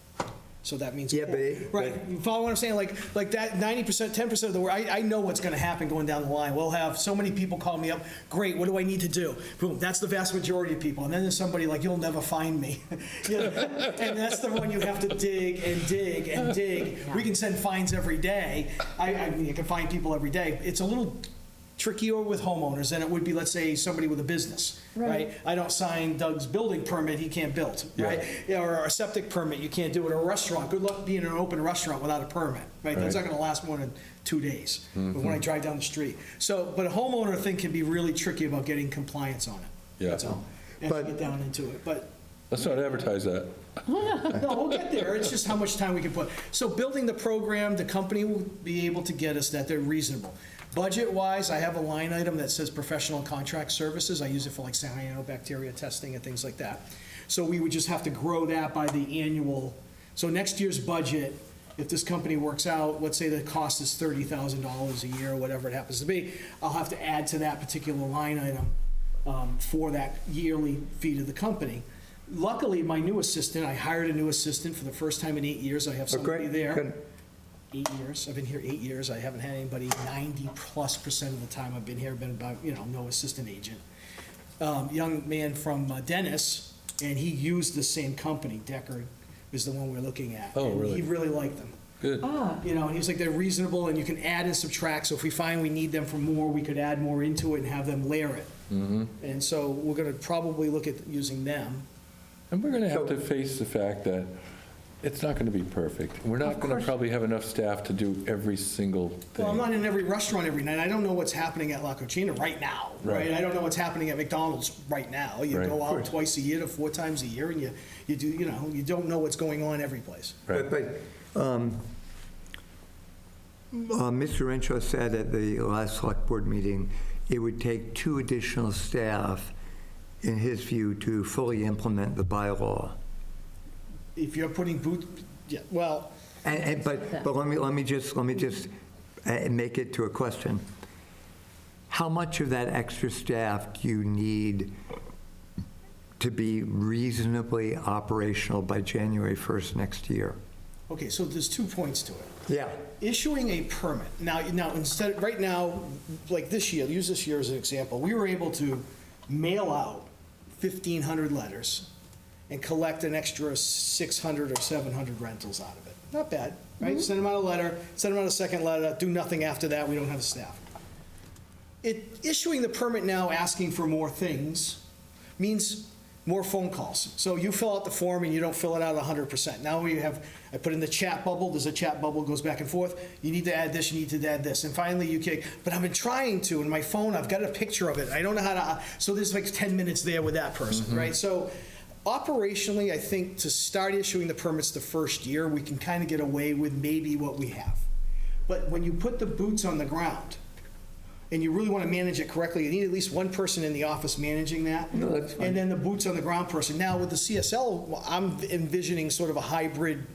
So that means. Yeah, but Right, you follow what I'm saying? Like that 90%, 10% of the work, I know what's gonna happen going down the line. We'll have so many people call me up, great, what do I need to do? Boom, that's the vast majority of people. And then there's somebody like, you'll never find me. You know, and that's the one you have to dig and dig and dig. We can send fines every day. I mean, you can find people every day. It's a little trickier with homeowners than it would be, let's say, somebody with a business, right? Right. I don't sign Doug's building permit, he can't build, right? Yeah, or a septic permit, you can't do it, or a restaurant, good luck being in an open restaurant without a permit, right? That's not gonna last more than 2 days, when I drive down the street. So, but a homeowner thing can be really tricky about getting compliance on it. Yeah. That's all, as you get down into it, but, Let's not advertise that. no, we'll get there, it's just how much time we can put. So building the program, the company will be able to get us that they're reasonable. Budget-wise, I have a line item that says professional contract services. I use it for like cyanobacteria testing and things like that. So we would just have to grow that by the annual. So next year's budget, if this company works out, let's say the cost is $30,000 a year, or whatever it happens to be, I'll have to add to that particular line item for that yearly fee to the company. Luckily, my new assistant, I hired a new assistant for the first time in 8 years. I have somebody there. Good. 8 years. I've been here 8 years. I haven't had anybody 90+% of the time I've been here, been about, no assistant agent. Young man from Dennis, and he used the same company, Deckard is the one we're looking at. Oh, And really? he really liked them. Good. And he's like, they're reasonable, and you can add and subtract, so if we find we need them for more, we could add more into it and have them layer it. And so we're gonna probably look at using them. And we're going to have to face the fact that it's not going to be perfect. We're not going to probably have enough staff to do every single Well, I'm thing. not in every restaurant every night. I don't know what's happening at La Cucina right now, right? Right. I don't know what's happening at McDonald's right now. You Right. go out twice a year to 4 times a year, and you do, you don't know what's going on every place. Right. Mr. Renshaw said at the last select board meeting, it would take 2 additional staff, in his view, to fully implement the bylaw. If you're putting well, But let me just make it to a question. How much of that extra staff do you need to be reasonably operational by January 1st next year? okay, so there's 2 points to it. Yeah. Issuing a permit. Now, right now, like this year, use this year as an example, we were able to mail out 1,500 letters and collect an extra 600 or 700 rentals out of it. Not bad, right? Send them out a letter, send them out a second letter, do nothing after that, we don't have the staff. Issuing the permit now, asking for more things, means more phone calls. So you fill out the form and you don't fill it out 100%. Now I put in the chat bubble, there's a chat bubble, goes back and forth, you need to add this, you need to add this, and finally but I've been trying to, in my phone, I've got a picture of it, I don't know how to, so there's like 10 minutes there with that person, right? So operationally, I think to start issuing the permits the first year, we can kind of get away with maybe what we have. But when you put the boots on the ground, and you really want to manage it correctly, you need at least one person in the office managing that. No, that's fine. And then the boots on the ground person. Now, with the CSL, I'm envisioning sort of a hybrid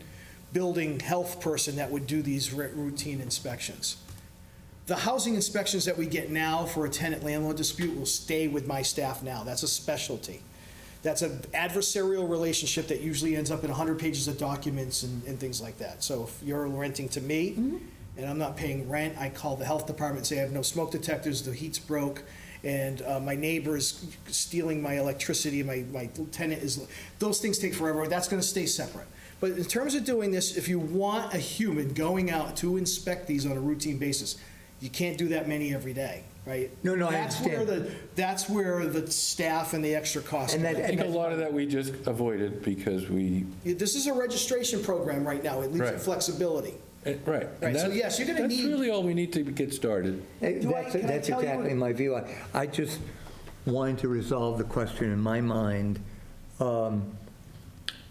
building health person that would do these routine inspections. The housing inspections that we get now for a tenant-landlord dispute will stay with my staff now. That's a specialty. That's an adversarial relationship that usually ends up in 100 pages of documents and things like that. So if you're renting to me, and I'm not paying rent, I call the health department and say, I have no smoke detectors, the heat's broke, and my neighbor's stealing my electricity, my tenant is, those things take forever, that's gonna stay separate. But in terms of doing this, if you want a human going out to inspect these on a routine basis, you can't do that many every day, right? No, I understand. That's where the staff and the extra cost. And I that- think a lot of that we just avoided because we, This is a registration program right now, it leaves you Right. flexibility. right. Right, And so that's- yes, you're gonna That's need- really all we need to get started. That's can I that's tell you exactly what- my view. I just wanted to resolve the question in my mind.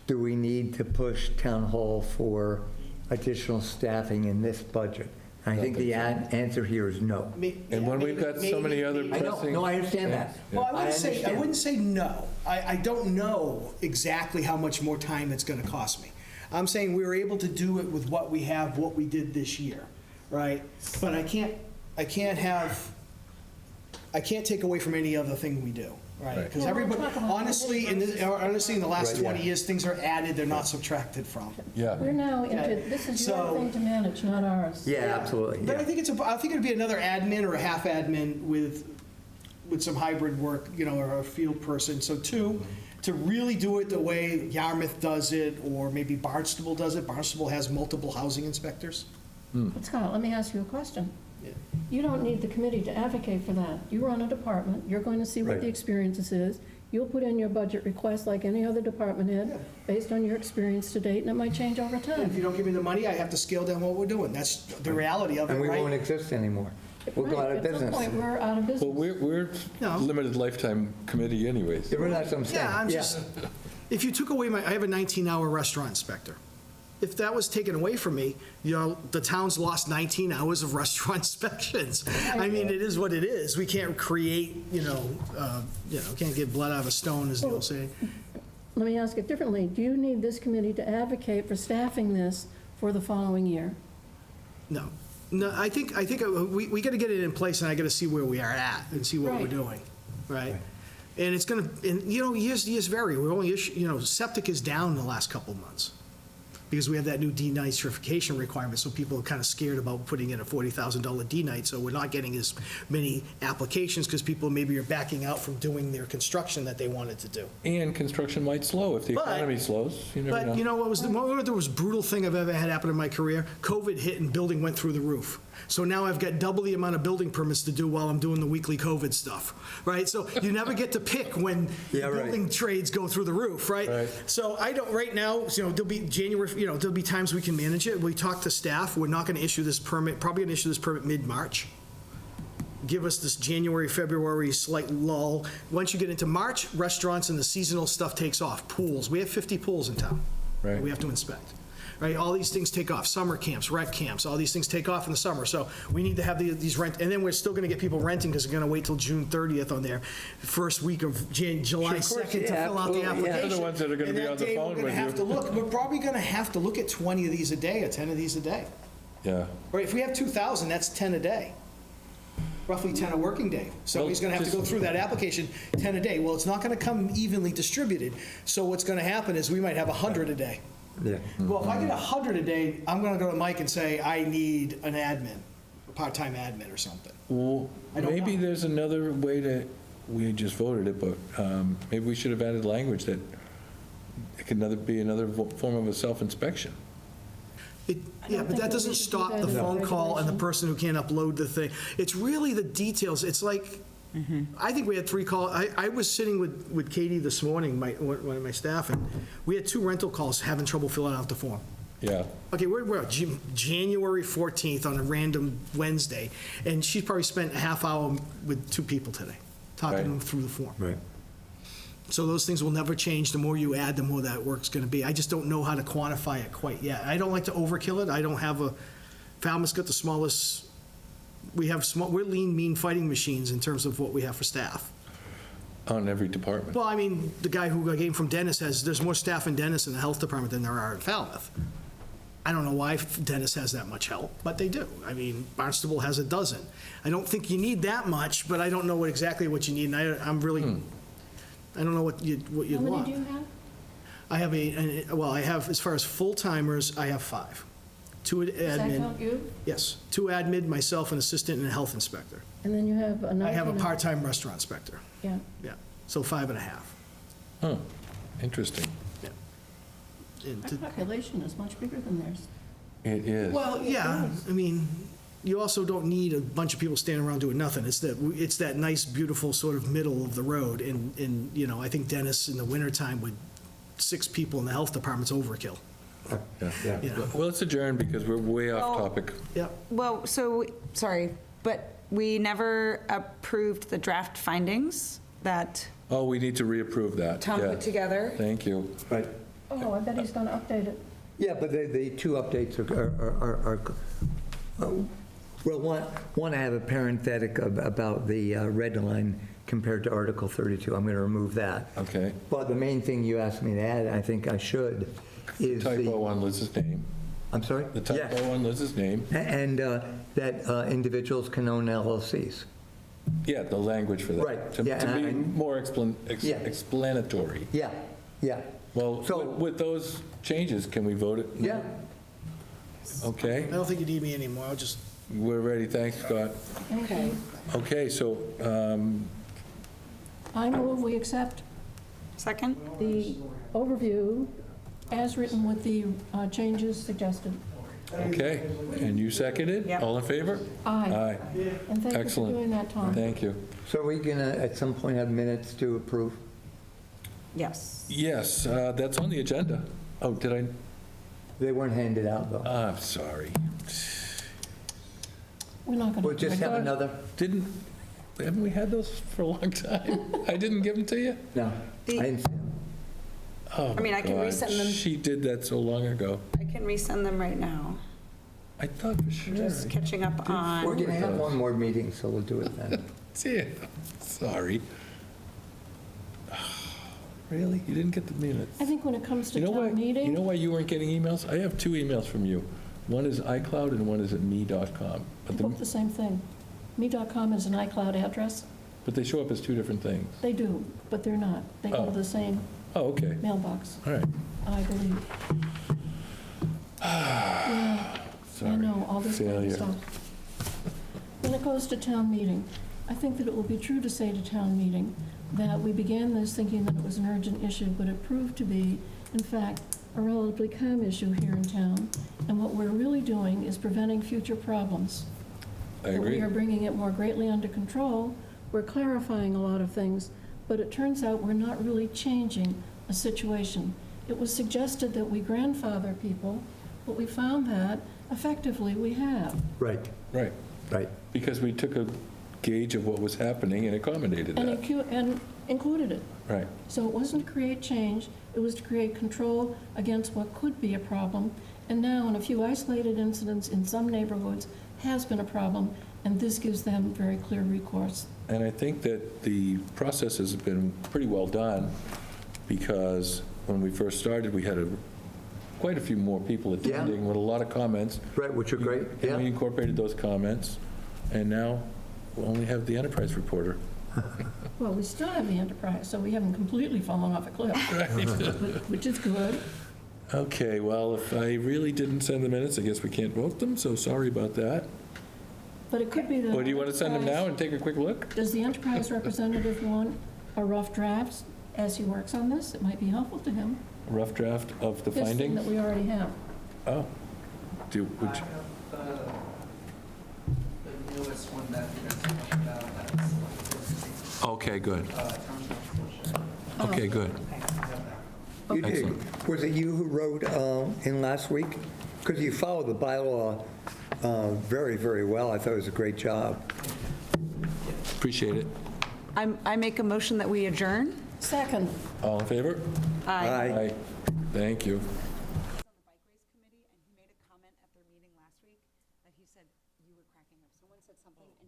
Do we need to push town hall for additional staffing in this budget? And I think the answer here is no. And when we've got so many other I know, pressing. no, I understand that. Well, I understand. wouldn't say no. I don't know exactly how much more time it's gonna cost me. I'm saying we were able to do it with what we have, what we did this year, right? But I can't take away from any other thing we do, right? Right. Because Well, we're everybody, talking about honestly, in the last Right, yeah. 20 years, things are added, they're not subtracted from. Yeah. We're now into, this is your So- thing to manage, not ours. Yeah, absolutely, But I yeah. think it'd be another admin or a half admin with some hybrid work, or a field person. So two, to really do it the way Yarmouth does it, or maybe Barnstable does it. Barnstable has multiple housing inspectors. But Scott, let me ask you a question. Yeah. You don't need the committee to advocate for that. You run a department, you're going to see what Right. the experiences is. You'll put in your budget request like any other department Yeah. head, based on your experience to date, and it might change over If time. you don't give me the money, I have to scale down what we're doing. That's the reality of it, And we won't right? exist anymore. We'll go out of Right, At business. some point, we're out of business. Well, we're No. limited lifetime committee anyways. Yeah, that's what I'm saying. Yeah, I'm just, if you took away I have a 19-hour restaurant inspector. If that was taken away from me, the town's lost 19 hours of restaurant inspections. I mean, it is what it is. We can't create, can't get blood out of a stone, as the old saying. Let me ask it differently. Do you need this committee to advocate for staffing this for the following year? No. No, I think we got to get it in place, and I got to see where we are at and see what we're Right. doing, right? And it's going to, years vary. We're only, septic is down the last couple of months because we have that new denitrification requirement, so people are kind of scared about putting in a $40,000 denite, so we're not getting as many applications because people maybe are backing out from doing their construction that they wanted to do. And construction might slow if the But- economy slows. You never know. But what was the most brutal thing I've ever had happen in my career? COVID hit and building went through the roof. So now I've got double the amount of building permits to do while I'm doing the weekly COVID stuff, right? So you never get to pick when Yeah, right. building trades go through the roof, right? Right. So I don't, right now, there'll be January, there'll be times we can manage it. We talk to staff, we're not gonna issue this permit, probably gonna issue this permit mid-March. Give us this January, February slight lull. Once you get into March, restaurants and the seasonal stuff takes off. Pools, we have 50 pools in town. Right. that we have to inspect. Right, all these things take off, summer camps, rec camps, all these things take off in the summer, so we need to have these rent, and then we're still gonna get people renting, because we're gonna wait till June 30th on their first week of July Sure, of course, 2nd to yeah, fill out the absolutely, yeah. application. They're the ones that are gonna be on the phone with And that day, we're gonna have to you. look, we're probably gonna have to look at 20 of these a day, or 10 of these a day. Yeah. Right, if we have 2,000, that's 10 a day. Roughly 10 a working day. Somebody's gonna have to go through that application, 10 a day. Well, it's not gonna come evenly distributed, so what's gonna happen is we might have 100 a day. Yeah. Well, if I get 100 a day, I'm going to go to Mike and say, I need an admin, a part-time admin or something. Well, I don't maybe know. there's another way to, we just voted it, but maybe we should have added language that it could be another form of a self-inspection. Yeah, think but that that doesn't we should do stop that the in the phone call and the regulation. person who can't upload the thing. It's really the details. It's like, I think we had 3 calls. I was sitting with Katie this morning, one of my staff, and we had 2 rental calls having trouble filling out the form. Yeah. Okay, we're January 14th on a random Wednesday, and she probably spent a half hour with 2 people today, talking Right. them through the form. Right. So those things will never change. The more you add, the more that work's going to be. I just don't know how to quantify it quite yet. I don't like to overkill it. I don't have Falmouth's got the smallest, we're lean, mean fighting machines in terms of what we have for staff. On every department. Well, I mean, the guy who I came from Dennis there's more staff in Dennis in the health department than there are in Falmouth. I don't know why Dennis has that much help, but they do. I mean, Barnstable has a dozen. I don't think you need that much, but I don't know exactly what you need, and I'm really, I don't know what you'd How want. many do you have? I have, as far as full-timers, I have 5. 2 Does that admin, count you? yes, 2 admin, myself, an assistant, and a health inspector. And then you have a I have a 19 part-time restaurant inspector, Yeah. yeah, so 5.5. Huh, interesting. And Our to- population is much bigger than theirs. It is. Well, yeah, I mean, you also don't need a bunch of people standing around doing nothing. It's that nice, beautiful sort of middle of the road, and, you know, I think Dennis in the wintertime with 6 people in the health department's overkill. Yeah. You know. Well, let's adjourn because we're way off Oh. topic. Yep. Well, so, sorry, but we never approved the draft findings that Oh, we need to reapprove that. Tom Yeah. put together. Thank you. Right. Oh, I bet he's going to update it. Yeah, but the 2 updates well, one, I have a parenthetic about the red line compared to Article 32. I'm going to remove that. Okay. But the main thing you asked me to add, I think I should, is Typo on Liz's name. I'm sorry? The Yes. typo on Liz's name. And that individuals can own LLCs. Yeah, the language for that. Right, To yeah, be and- more Yeah. explanatory. Yeah, yeah. Well, So- with those changes, can we vote it? Yeah. Okay, I don't think you need me anymore, I'll just, we're ready. Thanks, Scott. Okay. Okay, so, I move we accept Second? the overview as written with the changes suggested. okay, and you seconded? Yep. All in favor? Aye. Aye. And thank you for Excellent. doing that, Tom. Thank you. So are we going to, at some point, have minutes to approve? Yes. Yes, that's on the agenda. Oh, did I? They weren't handed out, though. I'm sorry. We're not going to. We'll just have another, Haven't we had those for a long time? I didn't give them to you? no. The- I didn't see them. Oh, I mean, I can God. resend them. She did that so long ago. I can resend them right now. I thought for sure. Just catching up We're on, going to have one more meeting, so we'll do it then. See, sorry. Really? You didn't get the minutes? I think when it comes to You know why? town meeting. You know why you weren't getting emails? I have 2 emails from you. One is iCloud and one is at me.com. They're But both the same thing. Me.com is an iCloud address. they show up as 2 different things. They do, but they're not. They go Oh. to the same Oh, okay. mailbox, All right. I believe. Yeah, Sorry. I know, all this kind of Failure. stuff. When it goes to town meeting, I think that it will be true to say to town meeting that we began this thinking that it was an urgent issue, but it proved to be, in fact, a relatively calm issue here in town. And what we're really doing is preventing future problems. I That agree. we are bringing it more greatly under control. We're clarifying a lot of things, but it turns out we're not really changing a situation. It was suggested that we grandfather people, but we found that effectively we have. Right, Right. right. Because we took a gauge of what was happening and accommodated And that. and included it. Right. So it wasn't to create change, it was to create control against what could be a problem. And now, in a few isolated incidents in some neighborhoods, has been a problem, and this gives them very clear recourse. And I think that the process has been pretty well done, because when we first started, we had quite a few more people attending with a lot of comments. Right, which are great, And we yeah. incorporated those comments, and now we only have the enterprise reporter. Well, we still have the enterprise, so we haven't completely fallen off a cliff, which is good. Okay, well, if I really didn't send the minutes, I guess we can't vote them, so sorry about that. But it could be that. Or do you want to send them now and take a quick look? Does the enterprise representative want a rough draft as he works on this? It might be helpful to him. A rough draft of the This thing that findings? we already have. Oh. Would I you- have the newest one that you're going to talk about, that's Okay, good. term portion. Okay, good. You did. Excellent. Was it you who wrote in last week? Because you followed the bylaw very, very well. I thought it was a great job. Appreciate it. I make a motion that we adjourn. Second. All in favor? Aye. Thank you. On the Bikeways Committee, and he made a comment at their meeting last week that he said, you were cracking up. Someone said something, and